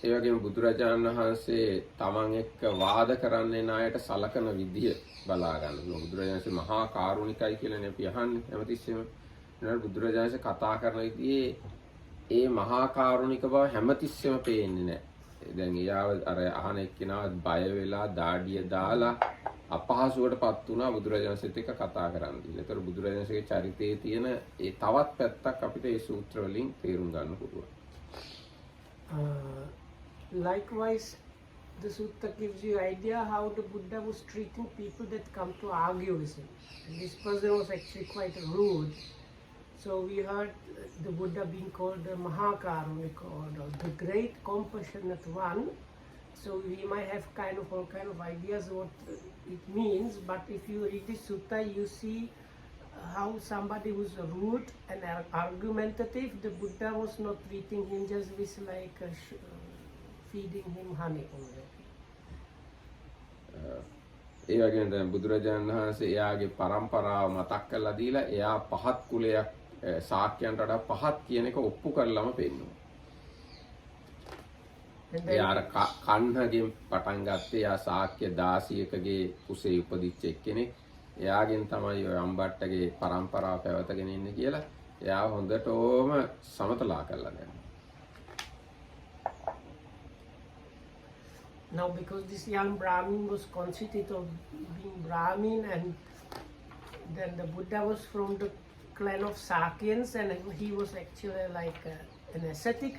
ඒ වගේම බුදුරජාණන් වහන්සේ තමන් එක්ක වාද කරන්න එන අයට සලකන විදිය බලා ගන්න. බුදුරජාණන්සේ මහා කාරුණිකයි කියලානේ අපි අහන්නේ හැමතිස්සෙම. නේද? බුදුරජාණන්සේ කතා කරන විදිහේ ඒ මහා කාරුණික බව හැමතිස්සෙම පේන්නේ නැහැ. දැන් එයාව අර අහන එක්කෙනාව බය වෙලා දාඩිය දාලා අපහසුවටපත් වුණා බුදුරජාණන්සේත් එක්ක කතා කරන්න. ඒතර බුදුරජාණන්සේගේ චරිතයේ තියෙන ඒ තවත් පැත්තක් අපිට ඒ සූත්‍ර වලින් තේරුම් ගන්න පුළුවන්. Likewise, the sutta gives you idea how the Buddha was treating people that come to argue with him. And this person was actually quite rude. So we heard the Buddha being called the Mahakarunika, or the great compassionate one. So we might have all kind of ideas what it means, but if you read this sutta, you see how somebody who's rude and argumentative, the Buddha was not treating him just with like feeding him honey only. ඒ වගේම දැන් බුදුරජාණන් වහන්සේ එයාගේ පරම්පරාව මතක් කරලා දීලා එයා පහත් කුලයක් ශාක්‍යයන්ට වඩා පහත් කියන එක ඔප්පු කරලම පෙන්නනවා. එයා අර කන්නගෙන් පටන් ගත්තේ එයා ශාක්‍ය 16කගේ කුසේ උපදිච්ච එක්කෙනෙක්. එයාගෙන් තමයි ඔය අම්බට්ටගේ පරම්පරාව පැවතගෙන ඉන්නේ කියලා එයා හොඳටම සමතලා කරලා ගන්නවා. Now, because this young Brahmin was conceited of being Brahmin, and then the Buddha was from the clan of Sakyans, and he was actually like an ascetic.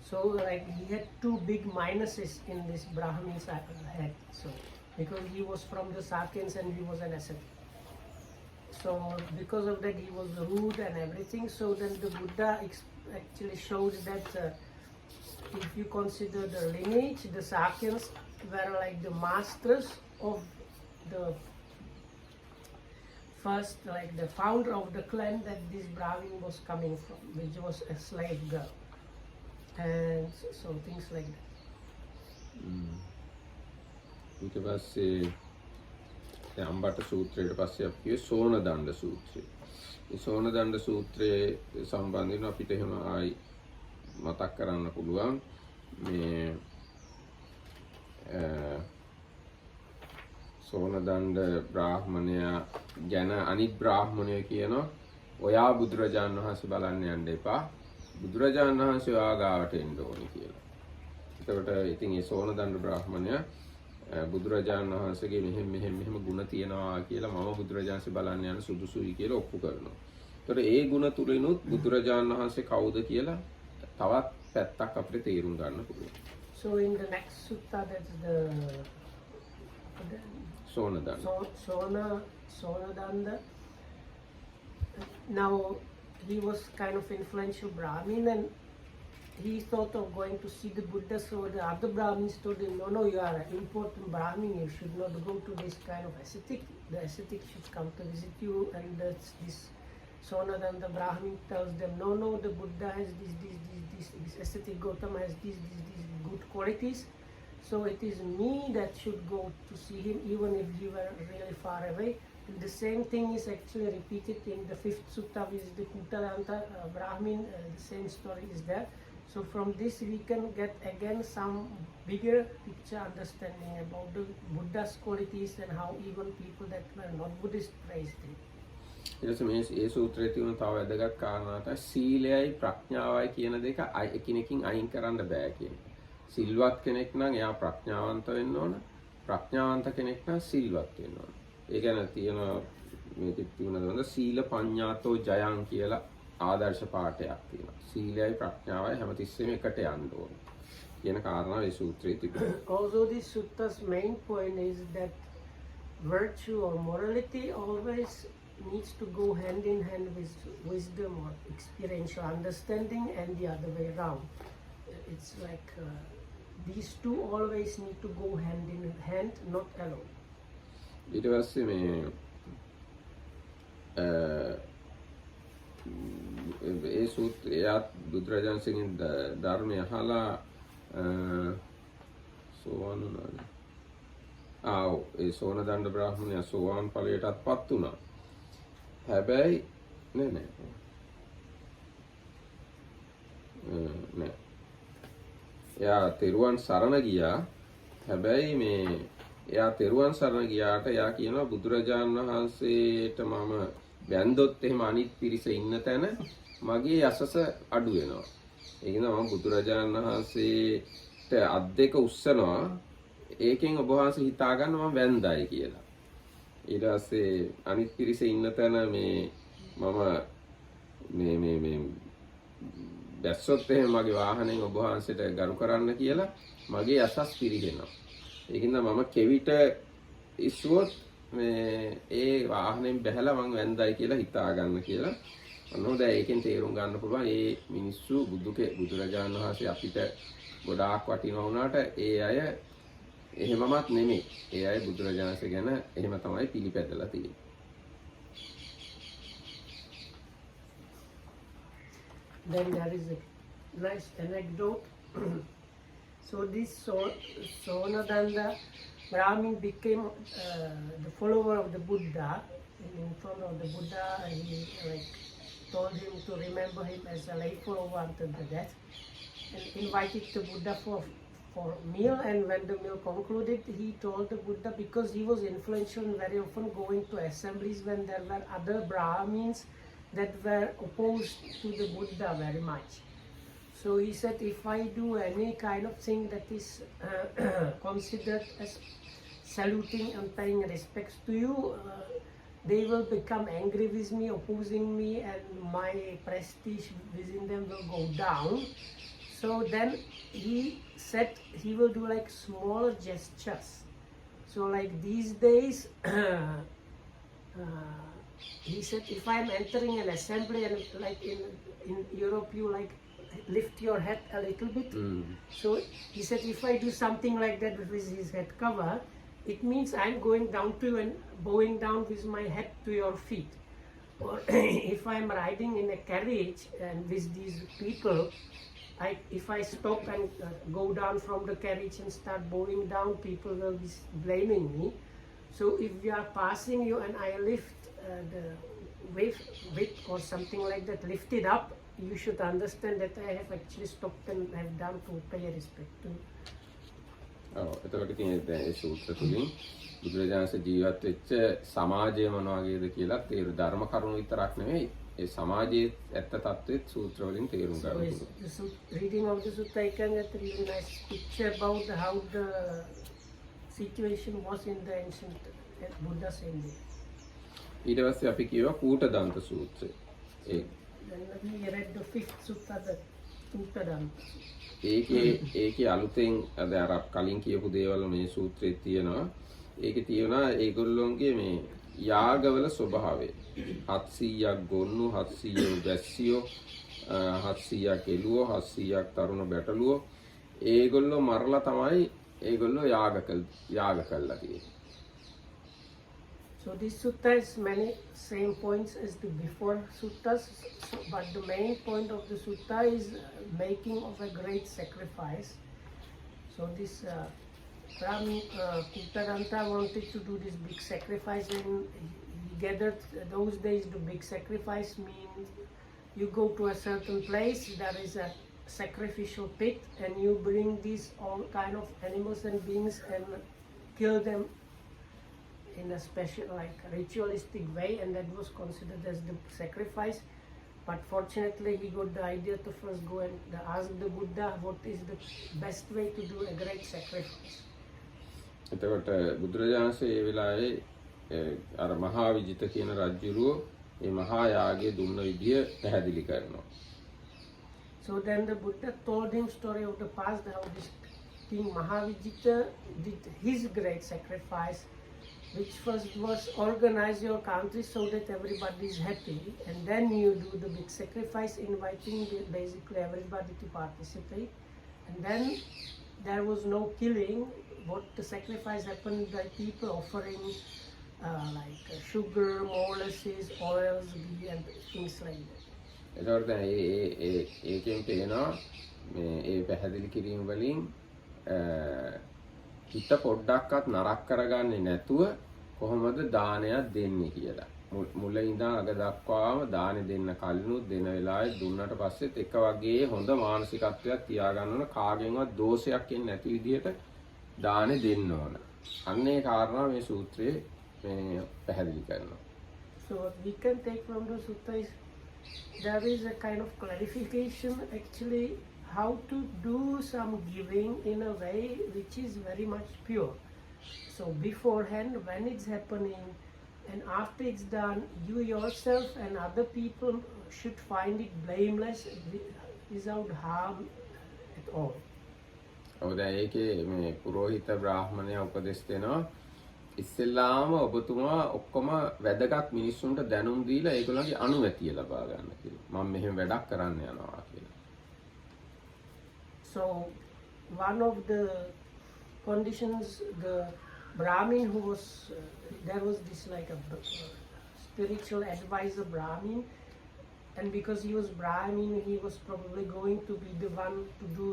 So like he had two big minuses in this Brahmin's head. So because he was from the Sakyans and he was an ascetic. So because of that he was rude and everything. So then the Buddha actually shows that if you consider the lineage, the Sakyans were like the masters of the first, like the founder of the clan that this Brahmin was coming from, which was a slave girl. And so things like that. ඊට පස්සේ අම්බට සූත්‍රයට පස්සේ අපි කිව්වේ සෝන දණ්ඩ සූත්‍රය. මේ සෝන දණ්ඩ සූත්‍රයේ සම්බන්ධයෙන් අපිට එහෙම ආයි මතක් කරන්න පුළුවන් මේ සෝන දණ්ඩ බ්‍රාහ්මණයා ගැන අනිත් බ්‍රාහ්මණයෝ කියනවා ඔයා බුදුරජාණන් වහන්සේ බලන්න යන්න එපා. බුදුරජාණන් වහන්සේ ඔයා ගාවට එන්න ඕනේ කියලා. එතකොට ඉතින් ඒ සෝන දණ්ඩ බ්‍රාහ්මණයා බුදුරජාණන් වහන්සේගේ මෙහෙම ගුණ තියෙනවා කියලා මම බුදුරජාණන්සේ බලන්න යන සුදුසුයි කියලා ඔප්පු කරනවා. ඒතකොට ඒ ගුණ තුලිනුත් බුදුරජාණන් වහන්සේ කවුද කියලා තවත් පැත්තක් අපිට තේරුම් ගන්න පුළුවන්. So in the next sutta, that's the Sonadanda. Sonadanda. Now he was kind of influential Brahmin and he thought of going to see the Buddha. So the other Brahmins told him, no, you are an important Brahmin, you should not go to this kind of ascetic. The ascetic should come to visit you. And that's this Sonadanda Brahmin tells them, no, the Buddha has this ascetic Gautama has these good qualities. So it is me that should go to see him even if he were really far away. And the same thing is actually repeated in the 5th sutta, which is the Kutalanta Brahmin. The same story is there. So from this we can get again some bigger picture understanding about the Buddha's qualities and how even people that were not Buddhist praised him. ඊට මේ ඒ සූත්‍රයේ තියෙන තව වැදගත් කාරණා තමයි සීලයයි ප්‍රඥාවයි කියන දෙක එකිනෙකින් අයින් කරන්න බෑ කියන. සිල්වත් කෙනෙක් නම් එයා ප්‍රඥාවන්ත වෙන්න ඕන. ප්‍රඥාවන්ත කෙනෙක් නම් සිල්වත් වෙන්න ඕන. ඒ ගැන තියෙන මේකේ තියෙන සීල පඤ්ඤාතෝ ජයං කියලා ආදර්ශ පාඨයක් තියෙනවා. සීලයයි ප්‍රඥාවයි හැමතිස්සෙම එකට යන්න ඕන කියන කාරණාව ඒ සූත්‍රයේ තිබෙනවා. Also this sutta's main point is that virtue or morality always needs to go hand in hand with wisdom or experiential understanding and the other way around. It's like these two always need to go hand in hand, not alone. ඊට පස්සේ මේ ඒ සූත්‍රය බුදුරජාණන්සේගෙන් ධර්මය අහලා සෝවාන් වුණා. ඒ සෝනදණ්ඩ බ්‍රාහ්මණයා සෝවාන් ඵලයටත්පත් වුණා. හැබැයි නෑ එයා තෙරුවන් සරණ ගියා. හැබැයි මේ එයා තෙරුවන් සරණ ගියාට එයා කියනවා බුදුරජාණන් වහන්සේට මම වැන්දොත් එහෙම අනිත් පිරිස ඉන්න තැන මගේ යසස අඩු වෙනවා. ඒ කියනවා මම බුදුරජාණන් වහන්සේට අත් දෙක උස්සනවා. ඒකෙන් ඔබ වහන්සේ හිතා ගන්න මම වැන්දයි කියලා. ඊට පස්සේ අනිත් පිරිස ඉන්න තැන මේ දැස්සොත් එහෙම මගේ වාහනයෙන් ඔබ වහන්සේට ගරු කරන්න කියලා මගේ යසස් පිරිහෙනවා. ඒකින්ද මම කෙවිට ඉස්සුවොත් මේ ඒ වාහනයෙන් බැහැලා මං වැන්දයි කියලා හිතා ගන්න කියලා. අන්නෝ දැන් ඒකෙන් තේරුම් ගන්න පුළුවන් මේ මිනිස්සු බුදුරජාණන් වහන්සේ අපිට ගොඩාක් වටිනවා වුණාට ඒ අය එහෙමමත් නෙමෙයි. ඒ අය බුදුරජාණන්සේ ගැන එහෙම තමයි පිළිපැදලා තියෙන්නේ. Then there is a nice anecdote. So this Sonadanda Brahmin became the follower of the Buddha. In front of the Buddha, he told him to remember him as a lay follower until the death, and invited the Buddha for meal. And when the meal concluded, he told the Buddha, because he was influential and very often going to assemblies when there were other Brahmins that were opposed to the Buddha very much. So he said, if I do any kind of thing that is considered as saluting and paying respects to you, they will become angry with me, opposing me, and my prestige within them will go down. So then he said he will do like smaller gestures. So like these days, he said if I'm entering an assembly and like in Europe you like lift your head a little bit. So he said if I do something like that with his head cover, it means I'm going down to and bowing down with my head to your feet. Or if I'm riding in a carriage and with these people, if I stop and go down from the carriage and start bowing down, people will be blaming me. So if we are passing you and I lift the width or something like that, lift it up, you should understand that I have actually stopped and have done to pay respect to. එතකොට ඉතින් ඒ සූත්‍ර තුලින් බුදුරජාණන්සේ ජීවත් වෙච්ච සමාජය මොන වගේද කියලා තේරු ධර්ම කරුණු විතරක් නෙවෙයි ඒ සමාජයේ ඇත්ත තත්ත්වෙත් සූත්‍ර වලින් තේරුම් ගන්න පුළුවන්. So reading of the sutta, I can get a really nice picture about how the situation was in the ancient Buddha's India. ඊට පස්සේ අපි කියවා කූටදන්ත සූත්‍රය. Then we read the fifth sutta, the Kutadanta. ඒකේ අලුතෙන් අද අර කලින් කියපු දේවල් මේ සූත්‍රයේ තියෙනවා. ඒකේ තියෙනවා ඒගොල්ලොන්ගේ මේ යාගවල ස්වභාවය. 700ක් ගොන්නු, 700 වැස්සියෝ, 700ක් එළුවෝ, 700ක් තරුණ බැටළුවෝ ඒගොල්ලෝ මරලා තමයි ඒගොල්ලෝ යාග කළා තියෙන්නේ. So this sutta has many same points as the before suttas, but the main point of the sutta is making of a great sacrifice. So this Brahmin Kutadanta wanted to do this big sacrifice, and he gathered those days. The big sacrifice means you go to a certain place, there is a sacrificial pit, and you bring these all kind of animals and beings and kill them in a special like ritualistic way, and that was considered as the sacrifice. But fortunately he got the idea to first go and ask the Buddha what is the best way to do a great sacrifice. එතකොට බුදුරජාණන්සේ ඒ වෙලාවේ අර මහා විජිත කියන රජුරුව මේ මහා යාගය දුන්න විදිය පැහැදිලි කරනවා. So then the Buddha told him story of the past, how this king Mahavijita did his great sacrifice, which first was organize your country so that everybody is happy, and then you do the big sacrifice, inviting basically everybody to participate, and then there was no killing. What the sacrifice happened by people offering like sugar, molasses, oils, ghee, and things like that. එතකොට දැන් ඒකෙන් පේනවා මේ ඒ පැහැදිලි කිරීම වලින් හිත පොඩ්ඩක්වත් නරක කරගන්නේ නැතුව කොහොමද දානයක් දෙන්නේ කියලා. මුල ඉඳන් අග දක්වාම දානෙ දෙන්න කලිනුත් දෙන වෙලාවේ දුන්නට පස්සෙත් එක වගේ හොඳ මානසිකත්වයක් තියාගන්න ඕන, කාගෙන්වත් දෝෂයක් එන්නේ නැති විදිහට දානෙ දෙන්න ඕන. අන්න ඒ කාරණා මේ සූත්‍රයේ මේ පැහැදිලි කරනවා. So what we can take from the sutta is there is a kind of clarification actually how to do some giving in a way which is very much pure. So beforehand, when it's happening and after it's done, you yourself and other people should find it blameless without harm at all. ඔව් දැන් ඒකේ මේ පුරোহিත බ්‍රාහ්මණයා උපදෙස් දෙනවා ඉස්සෙල්ලාම ඔබතුමා ඔක්කොම වැදගත් මිනිස්සුන්ට දැනුම් දීලා ඒගොල්ලන්ගේ අනුමැතිය ලබා ගන්න කියලා. මම මෙහෙම වැඩක් කරන්න යනවා කියලා. So one of the conditions, the Brahmin who was there was this like a spiritual advisor Brahmin, and because he was Brahmin, he was probably going to be the one to do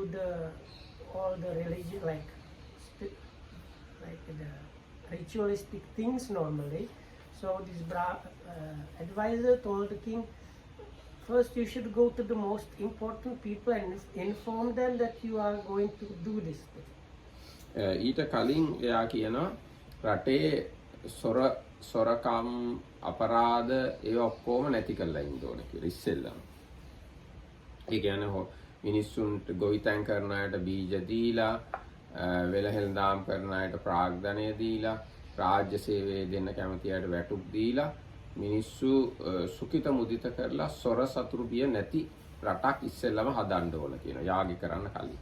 all the religion like the ritualistic things normally. So this advisor told the king, first you should go to the most important people and inform them that you are going to do this thing. ඊට කලින් එයා කියනවා රටේ සොරකම් අපරාධ ඒවා ඔක්කොම නැති කරලා ඉන්න ඕන කියලා ඉස්සෙල්ලාම. ඒ කියන්නේ මිනිස්සුන්ට ගොවිතැන් කරන අයට බීජ දීලා, වෙළහෙළදාම් කරන අයට ප්‍රාග්ධනය දීලා, රාජ්‍ය සේවය දෙන්න කැමති අයට වැටුප් දීලා, මිනිස්සු සුඛිත මුදිත කරලා සොර සතුරු බිය නැති රටක් ඉස්සෙල්ලම හදන්න ඕන කියන යාගය කරන්න කලින්.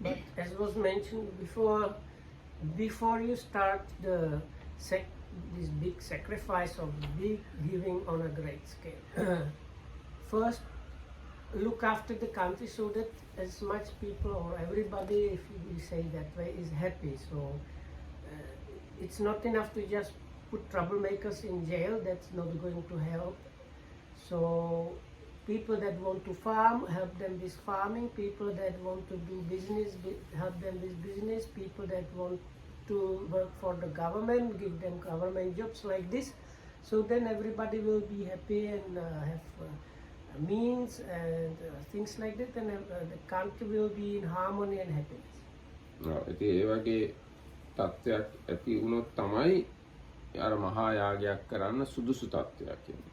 But as was mentioned before you start this big sacrifice of big giving on a great scale, first look after the country so that as much people or everybody, if we say that way, is happy. So it's not enough to just put troublemakers in jail. That's not going to help. So people that want to farm, help them with farming. People that want to do business, help them with business. People that want to work for the government, give them government jobs like this. So then everybody will be happy and have means and things like that, and the country will be in harmony and happiness. ඉතින් ඒ වගේ තත්ත්වයක් ඇති වුණොත් තමයි අර මහා යාගයක් කරන්න සුදුසු තත්ත්වයක් කියන්නේ.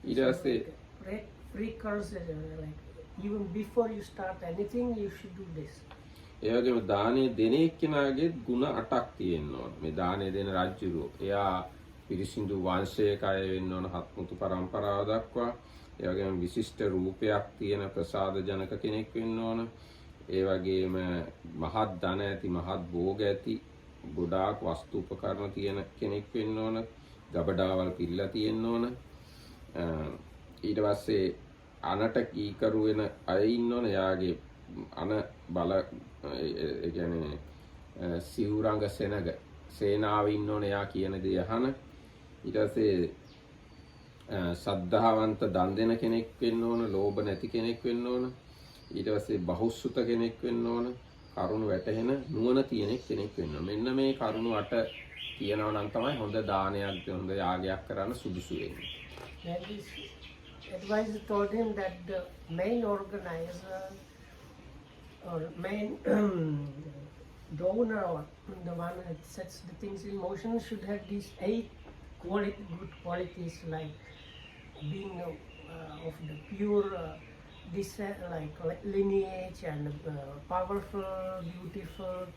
ඊට පස්සේ precursor, like even before you start anything, you should do this. ඒ වගේම දානේ දෙන එක්කෙනාගේ ಗುಣ 8ක් තියෙන්න ඕන. මේ දානේ දෙන රජුරෝ එයා පිරිසිදු වංශයක අය වෙන්න ඕන, හත්මුතු පරම්පරාව දක්වා. ඒ වගේම විශිෂ්ට රූපයක් තියෙන ප්‍රසාද ජනක කෙනෙක් වෙන්න ඕන. ඒ වගේම මහත් ධන ඇති, මහත් භෝග ඇති, ගොඩාක් වස්තු උපකරණ තියෙන කෙනෙක් වෙන්න ඕන. ගබඩාවල් පිරීලා තියෙන්න ඕන. ඊට පස්සේ අනට කීකරු වෙන අය ඉන්න ඕන. යාගේ අන බල ඒ කියන්නේ සිවුරංග සෙනග සේනාව ඉන්න ඕන. යා කියන දේ අහන. ඊට පස්සේ සද්ධාවන්ත දන් දෙන කෙනෙක් වෙන්න ඕන. ලෝභ නැති කෙනෙක් වෙන්න ඕන. ඊට පස්සේ බහුසුත කෙනෙක් වෙන්න ඕන. කරුණ වැටහෙන නුවණ තියෙන කෙනෙක් වෙන්න ඕන. මෙන්න මේ කරුණ 8 තියෙනවා නම් තමයි හොඳ දානයක්, හොඳ යාගයක් කරන්න සුදුසු වෙන්නේ. That is, advisor told him that the main organizer or main donor or the one that sets the things in motion should have these 8 good qualities, like being of the pure like lineage and powerful, beautiful,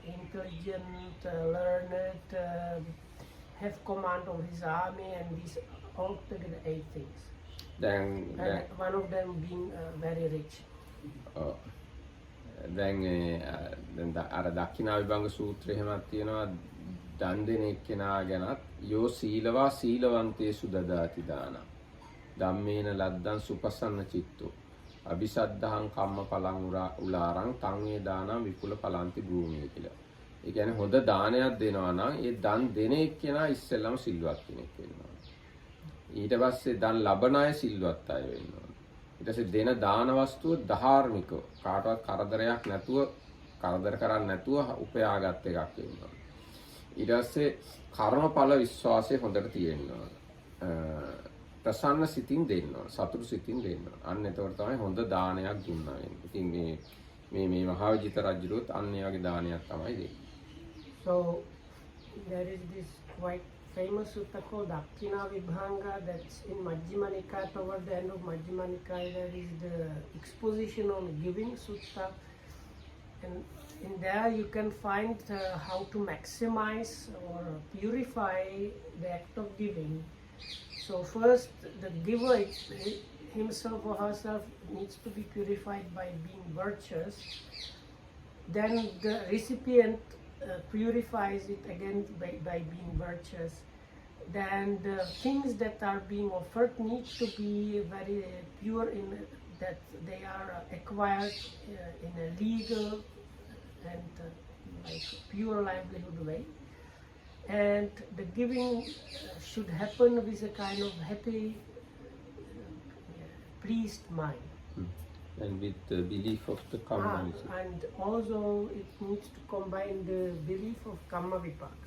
intelligent, learned, have command of his army, and these altogether 8 things. And one of them being very rich. දැන් අර දක්ඛිනා විභංග සූත්‍රය එහෙමත් තියෙනවා. දන් දෙන එක්කෙනා ගැනත් යෝ සීලවා සීලවන්තේසු දදාති දානං ධම්මේන ලද්දං සුපසන්න චිත්තෝ අபிසද්ධහං කම්මඵලං උලාරං තං වේ දානං විපුල පලන්ති භූමිය කියලා. ඒ කියන්නේ හොඳ දානයක් දෙනවා නම් ඒ දන් දෙන එක්කෙනා ඉස්සෙල්ලම සිල්වත් කෙනෙක් වෙන්න ඕන. ඊට පස්සේ දන් ලබන අය සිල්වත් අය වෙන්න ඕන. ඊට පස්සේ දෙන දාන වස්තුව ධාර්මිකව කාටවත් කරදරයක් නැතුව, කරදර කරන්නේ නැතුව උපයාගත් එකක් වෙන්න ඕන. ඊට පස්සේ කර්මඵල විශ්වාසය හොඳට තියෙන්න ඕන. ප්‍රසන්න සිතින් දෙන්න ඕන, සතුටු සිතින් දෙන්න ඕන. අන්න එතකොට තමයි හොඳ දානයක් දුන්නා වෙන්නේ. ඉතින් මේ මහාවිජිත රජුරුවත් අන්න ඒ වගේ දානයක් තමයි දෙන්නේ. So there is this quite famous sutta called Dakkhina Vibhanga that's in Majjhima Nikaya. Toward the end of Majjhima Nikaya there is the exposition on giving sutta, and in there you can find how to maximize or purify the act of giving. So first the giver himself or herself needs to be purified by being virtuous. Then the recipient purifies it again by being virtuous. Then the things that are being offered need to be very pure in that they are acquired in a legal and like pure livelihood way. And the giving should happen with a kind of happy, pleased mind. And with the belief of the karma. And also it needs to combine the belief of karma vipaka.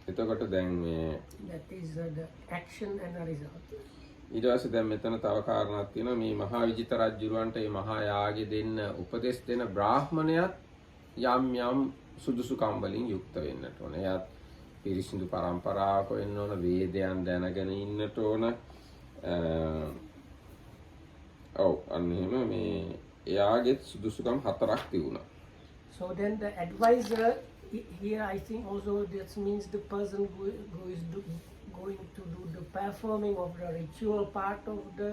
එතකොට දැන් මේ that is the action and the result. ඊට පස්සේ දැන් මෙතන තව කාරණාවක් තියෙනවා. මේ මහා විජිත රජුරවන්ට මේ මහා යාගෙ දෙන්න උපදෙස් දෙන බ්‍රාහ්මණයත් යම් යම් සුදුසුකම් වලින් යුක්ත වෙන්නට ඕන. එයාත් පිරිසිදු පරම්පරාවක වෙන්න ඕන, වේදයන් දැනගෙන ඉන්නට ඕන. අන්න එහෙම මේ එයාගෙත් සුදුසුකම් 4ක් තිබුණා. So then the advisor here, I think also this means the person who is going to do the performing of the ritual part of the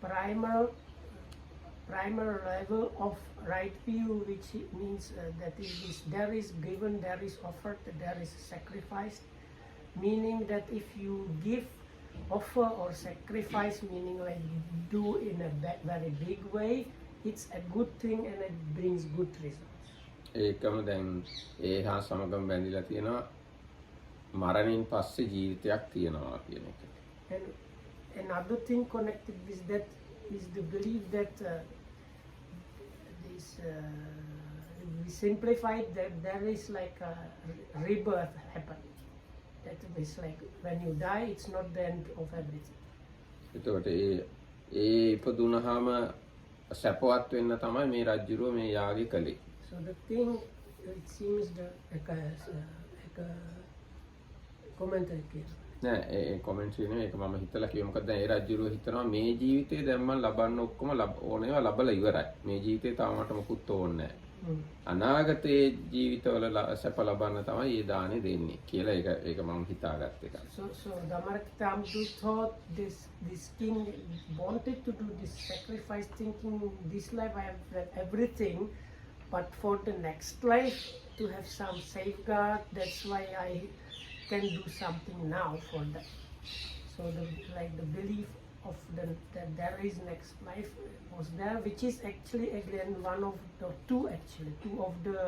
primal level of right view, which means that there is given, there is offered, there is sacrificed, meaning that if you give, offer or sacrifice, meaning like do in a very big way, it's a good thing and it brings good results. ඒකම දැන් ඒ හා සමගම බැඳිලා තියෙනවා මරණින් පස්සේ ජීවිතයක් තියනවා කියන එක. And another thing connected with that is the belief that we simplified that there is like a rebirth happen. That is like when you die, it's not the end of everything. එතකොට ඒ ඉපදුනහම සැපවත් වෙන්න තමයි මේ රජුරෝ මේ යාගය කළේ. So the thing, it seems the commentary here. නෑ ඒ comment නේ ඒක මම හිතලා කිව්ව මොකද දැන් ඒ රජුරෝ හිතනවා මේ ජීවිතේ දැන් මම ලබන්න ඔක්කොම ඕනේවා ලබලා ඉවරයි. මේ ජීවිතේ තාම මට මොකුත් ඕනේ නෑ. අනාගතයේ ජීවිතවල සැප ලබන්න තමයි මේ දානේ දෙන්නේ කියලා ඒක මම හිතාගත්ත එක. So Dhammakitambu thought this king wanted to do this sacrifice, thinking this life I have everything, but for the next life to have some safeguard, that's why I can do something now for that. So the belief of that there is next life was there, which is actually again one of the two of the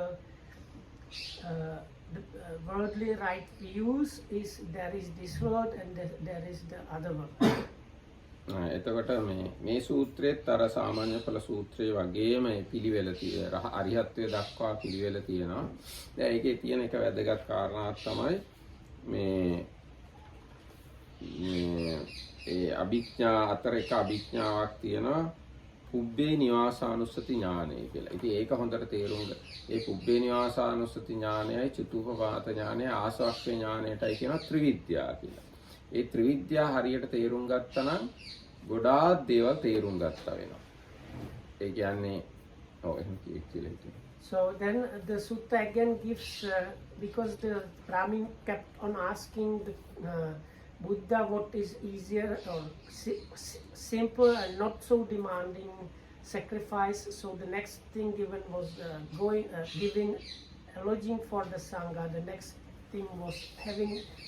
worldly right views is there is this world and there is the other world. එතකොට මේ සූත්‍රයේත් අර සාමාන්‍ය ඵල සූත්‍රයේ වගේම පිළිවෙල තියෙනවා අරිහත්ත්වයට දක්වා පිළිවෙල තියෙනවා. දැන් ඒකේ තියෙන එක වැදගත් කාරණාවක් තමයි ඒ අභිඥා අතර එක අභිඥාවක් තියෙනවා පුබ්බේ නිවාසානුස්සති ඥානය කියලා. ඉතින් ඒක හොඳට තේරුම් ගන්න. ඒ පුබ්බේ නිවාසානුස්සති ඥානයයි චතුප්පවාත ඥානයයි ආසවක්ඛ්‍ය ඥානයටයි කියන ත්‍රිවිද්‍යා කියලා. ඒ ත්‍රිවිද්‍යා හරියට තේරුම් ගත්තා නම් ගොඩාක් දේවල් තේරුම් ගත්තා වෙනවා. ඒ කියන්නේ එහෙම කියලා හිතනවා. So then the sutta again gives, because the Brahmin kept on asking the Buddha what is easier or simple and not so demanding sacrifice. So the next thing given was giving lodging for the Sangha. The next thing was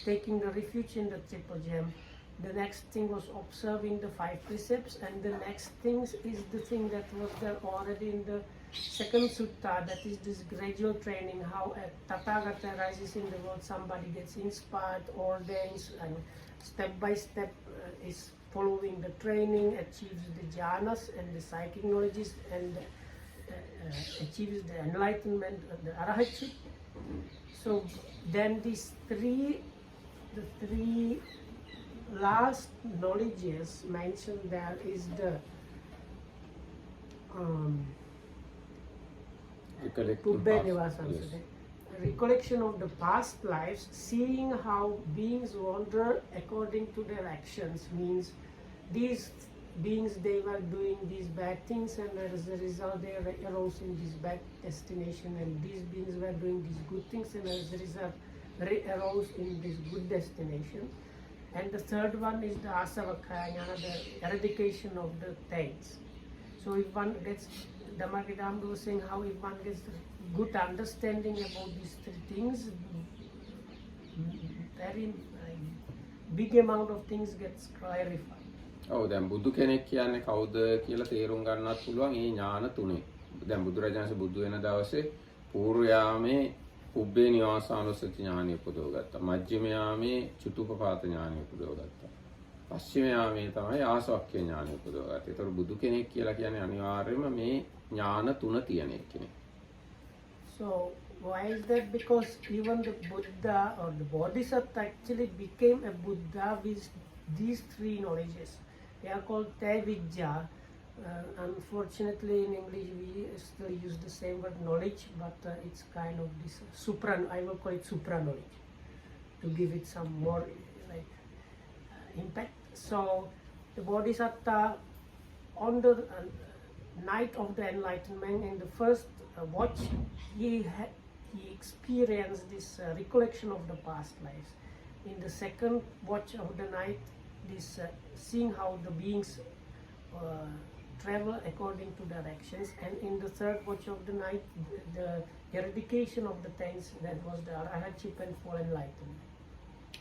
taking the refuge in the Triple Gem. The next thing was observing the 5 precepts, and the next thing is the thing that was there already in the second sutta, that is this gradual training, how a Tathagata arises in the world, somebody gets inspired, ordains, and step by step is following the training, achieves the jhanas and the psychic knowledges, and achieves the enlightenment, the arahatship. So then these the three last knowledges mentioned there is the recollection of the past lives, seeing how beings wander according to their actions, means these beings, they were doing these bad things and as a result they arose in this bad destination, and these beings were doing these good things and as a result arose in this good destination. And the third one is the asavakkhaya, the eradication of the taints. So if one gets, Dhammakitambu was saying how if one gets good understanding about these three things, very big amount of things gets clarified. ඔව් දැන් බුදු කෙනෙක් කියන්නේ කවුද කියලා තේරුම් ගන්නත් පුළුවන් මේ ඥාන තුනේ. දැන් බුදුරජාණන් බුදු වෙන දවසේ పూర్ව යාමේ පුබ්බේ නිවාසානුස්සති ඥානය උපදවගත්තා. මජ්ක්‍ධිම යාමේ චතුප්පපාත ඥානය උපදවගත්තා. පස්චිම යාමේ තමයි ආසවක්ඛ්‍ය ඥානය උපදවගත්තේ. ඒතර බුදු කෙනෙක් කියලා කියන්නේ අනිවාර්යයෙන්ම මේ ඥාන තුන තියෙන කෙනෙක්. So why is that? Because even the Buddha or the Bodhisattva actually became a Buddha with these three knowledges. They are called Taividya. Unfortunately, in English we still use the same word knowledge, but it's kind of this I will call it supra knowledge to give it some more impact. So the Bodhisattva on the night of the enlightenment, in the first watch, he experienced this recollection of the past lives. In the second watch of the night, this seeing how the beings travel according to directions, and in the third watch of the night, the eradication of the things, that was the arahantship and full enlightenment.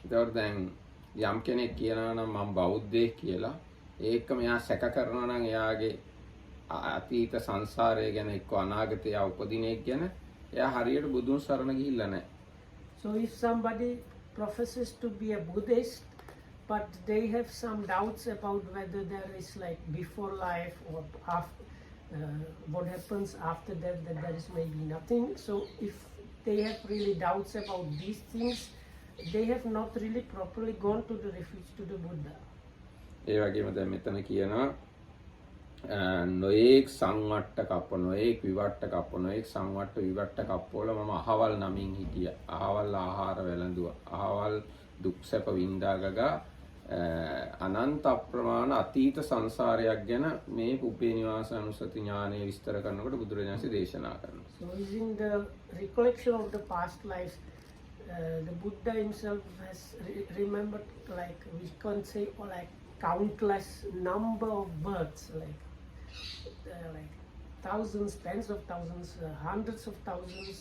ඒතකොට දැන් යම් කෙනෙක් කියනවා නම් මම බෞද්ධයෙක් කියලා ඒක මෙයා සැක කරනවා නම් එයාගේ අතීත සංසාරය ගැන එක්ක අනාගතය උපදිනෙක් ගැන එයා හරියට බුදුන් සරණ ගිහිල්ලා නැහැ. So if somebody professes to be a Buddhist, but they have some doubts about whether there is like before life or after, what happens after that, that there is maybe nothing. So if they have really doubts about these things, they have not really properly gone to the refuge to the Buddha. ඒ වගේම දැන් මෙතන කියනවා නොඑක් සංවට්ට කප්ප නොඑක් විවට්ට කප්ප නොඑක් සංවට්ට විවට්ට කප්පවල මම අහවල් නමින් හිටියා. අහවල් ආහාර වැළඳුවා. අහවල් දුක් සැප විඳාගා අනන්ත අප්‍රමාණ අතීත සංසාරයක් ගැන මේ පුබ්බේ නිවාස අනුසති ඥානය විස්තර කරනකොට බුදුරජාණන්සේ දේශනා කරනවා. So using the recollection of the past lives, the Buddha himself has remembered, like we can say, like countless number of births, like thousands, tens of thousands, hundreds of thousands,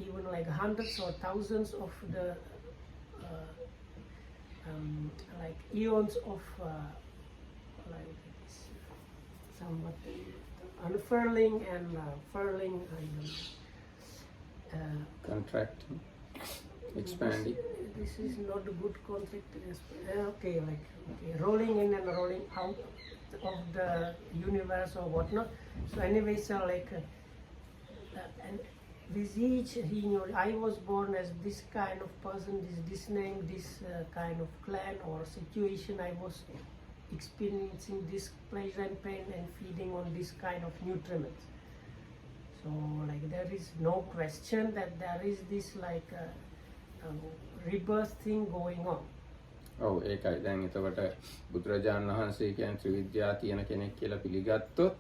even like hundreds or thousands of the like eons of like somewhat unfurling and furling, contracting, expanding. This is not a good concept. Okay, like rolling in and rolling out of the universe or whatnot. So anyway, so like and with each, he knew I was born as this kind of person, this name, this kind of clan or situation. I was experiencing this pleasure and pain and feeding on this kind of nutriments. So like there is no question that there is this like rebirth thing going on. ඔව් ඒකයි. දැන් එතකොට බුදුරජාණන් වහන්සේ කියන්නේ ත්‍රිවිද්‍යා තියෙන කෙනෙක් කියලා පිළිගත්තොත්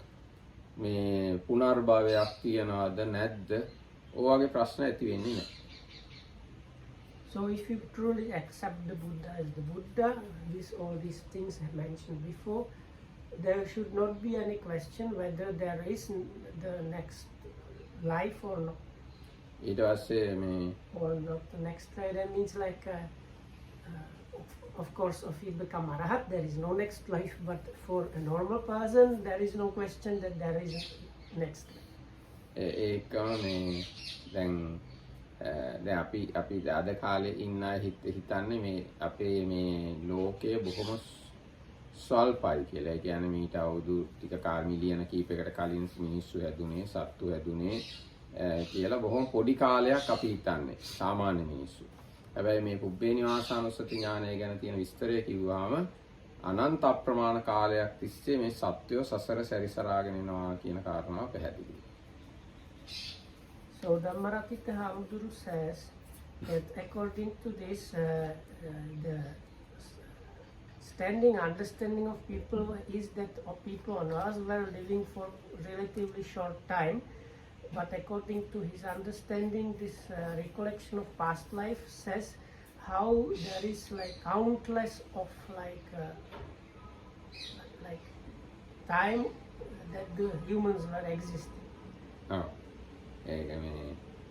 මේ පුනර්භවයක් තියනවද නැද්ද? ඔයගේ ප්‍රශ්න ඇති වෙන්නේ නැහැ. So if you truly accept the Buddha as the Buddha, all these things I mentioned before, there should not be any question whether there is the next life or not. ඊට පස්සේ මේ Or not the next life. That means like, of course, if you become Arahat, there is no next life. But for a normal person, there is no question that there is next life. ඒකම මේ දැන් අපි අද කාලේ ඉන්න හිතන්නේ මේ අපේ මේ ලෝකය බොහොම ස්වල්පයි කියලා. ඒ කියන්නේ මීට අවුරුදු ටික මිලියන කීපයකට කලින් මිනිස්සු හැදුනේ, සත්තු හැදුනේ කියලා බොහොම පොඩි කාලයක් අපි හිතන්නේ සාමාන්‍ය මිනිස්සු. හැබැයි මේ පුබ්බේ නිවාසානුස්සති ඥානය ගැන තියෙන විස්තරය කිව්වම අනන්ත අප්‍රමාණ කාලයක් තිස්සේ මේ සත්‍යය සසර සැරිසරාගෙන යනවා කියන කාරණාව පැහැදිලියි. So Dhammarakita Hamduru says that according to this, the standing understanding of people is that people on earth were living for relatively short time, but according to his understanding, this recollection of past life says how there is like countless of like time that the humans were existing. ඒක මේ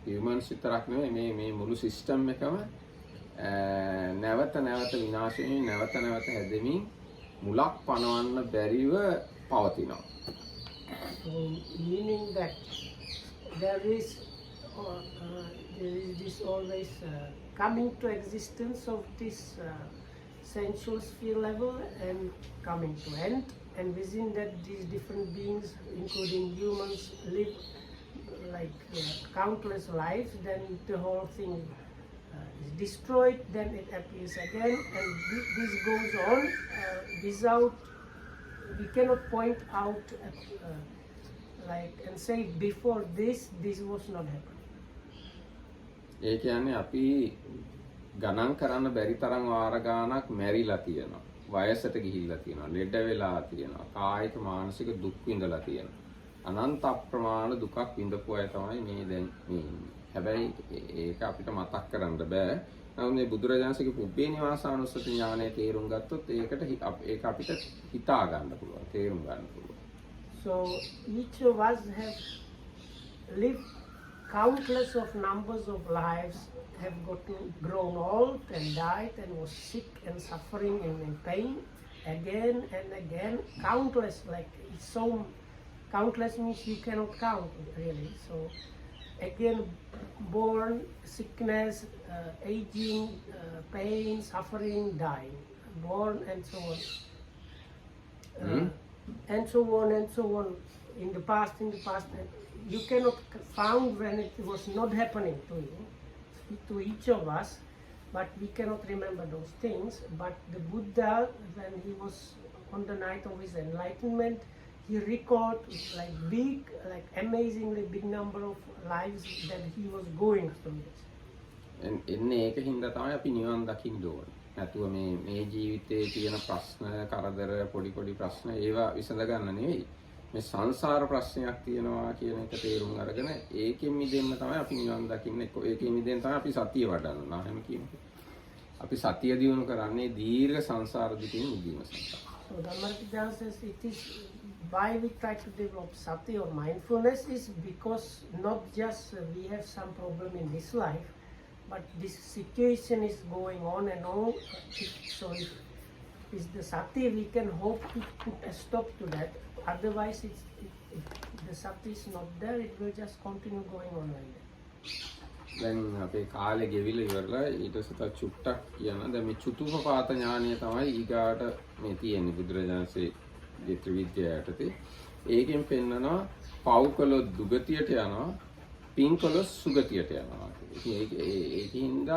humans විතරක් නෙවෙයි මේ මුළු system එකම නැවත නැවත විනාශ වෙමින් නැවත නැවත හැදෙමින් මුලක් පනවන්න බැරිව පවතිනවා. So meaning that there is this always coming to existence of this sensual sphere level and coming to end, and within that these different beings, including humans, live like countless lives. Then the whole thing is destroyed, then it appears again, and this goes on without, we cannot point out like and say before this was not happening. ඒ කියන්නේ අපි ගණන් කරන්න බැරි තරම් වාර ගාණක් මැරිලා තියෙනවා. වයසට ගිහිල්ලා තියෙනවා. ලෙඩ වෙලා තියෙනවා. කායික මානසික දුක් විඳලා තියෙනවා. අනන්ත අප්‍රමාණ දුකක් විඳපු අය තමයි මේ දැන් මේ ඉන්නේ. හැබැයි ඒක අපිට මතක් කරන්න බෑ. නමුත් මේ බුදුරජාණන්සේගේ පුබ්බේ නිවාසානුස්සති ඥානය තේරුම් ගත්තොත් ඒක අපිට හිතා ගන්න පුළුවන්, තේරුම් ගන්න පුළුවන්. So each of us have lived countless of numbers of lives, have grown old and died and was sick and suffering and in pain again and again. Countless, like it's so countless means you cannot count really. So again, born, sickness, aging, pain, suffering, dying, born and so on. And so on and so on. In the past, you cannot found when it was not happening to you, to each of us, but we cannot remember those things. But the Buddha, when he was on the night of his enlightenment, he recalled like amazingly big number of lives that he was going through this. එන්නේ ඒක හින්දා තමයි අපි නිවන් දකින්න ඕනේ. නැතුව මේ ජීවිතයේ තියෙන ප්‍රශ්න, කරදර, පොඩි ප්‍රශ්න ඒවා විසඳ ගන්න නෙවෙයි. මේ සංසාර ප්‍රශ්නයක් තියෙනවා කියන එක තේරුම් අරගෙන ඒකෙන් මිදෙන්න තමයි අපි නිවන් දකින්නේ. ඒකෙන් මිදෙන්න තමයි අපි සතිය වඩන්න ඕන. එහෙම කියනවා. අපි සතිය දියුණු කරන්නේ දීර්ඝ සංසාර දුකින් මිදීම සඳහා. So Dhammapada says it is why we try to develop sati or mindfulness is because not just we have some problem in this life, but this situation is going on and on. So if it's the sati, we can hope to put a stop to that. Otherwise, if the sati is not there, it will just continue going on like that. දැන් අපේ කාලේ ගෙවිලා ඉවරලා ඊට සත චුට්ටක් කියන දැන් මේ චුතුපපාත ඥානය තමයි ඊගාට මේ තියෙන්නේ බුදුරජාණන්සේගේ ත්‍රිවිද්‍යාව යටතේ. ඒකෙන් පෙන්නනවා පව් කළොත් දුගතියට යනවා, පින් කළොත් සුගතියට යනවා. ඒකින්ද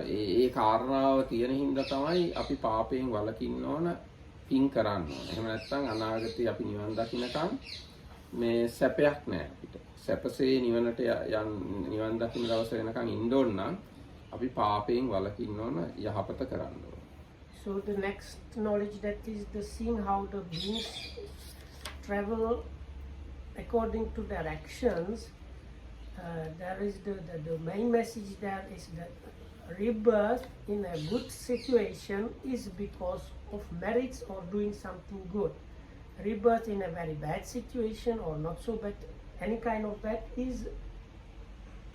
ඒ කාරණාව තියෙන හින්දා තමයි අපි පාපයෙන් වළකින්න ඕන, පින් කරන්න ඕන. එහෙම නැත්නම් අනාගතේ අපි නිවන් දකින්නකම් මේ සැපයක් නැහැ අපිට. සැපසේ නිවනට නිවන් දකින්න දවස වෙනකන් ඉන්න ඕන නම් අපි පාපයෙන් වළකින්න ඕන, යහපත කරන්න ඕන. So the next knowledge, that is the seeing how the beings travel according to their actions. There is the main message there is that rebirth in a good situation is because of merits or doing something good. Rebirth in a very bad situation or not so bad, any kind of bad, is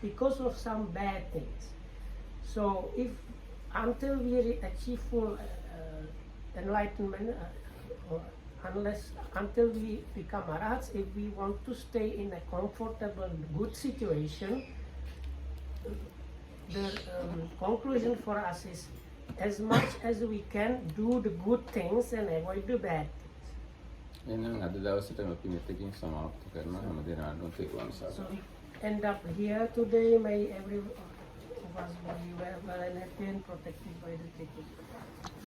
because of some bad things. So if until we achieve full enlightenment, or until we become arhats, if we want to stay in a comfortable good situation, the conclusion for us is as much as we can do the good things and avoid the bad things. එහෙනම් අද දවසට අපි මෙතකින් සමාප්ත කරනවා. හැම දිනකටම තෙරුවන් සරණයි. So we end up here today. May every of us be well and happy and protected by the Trikul.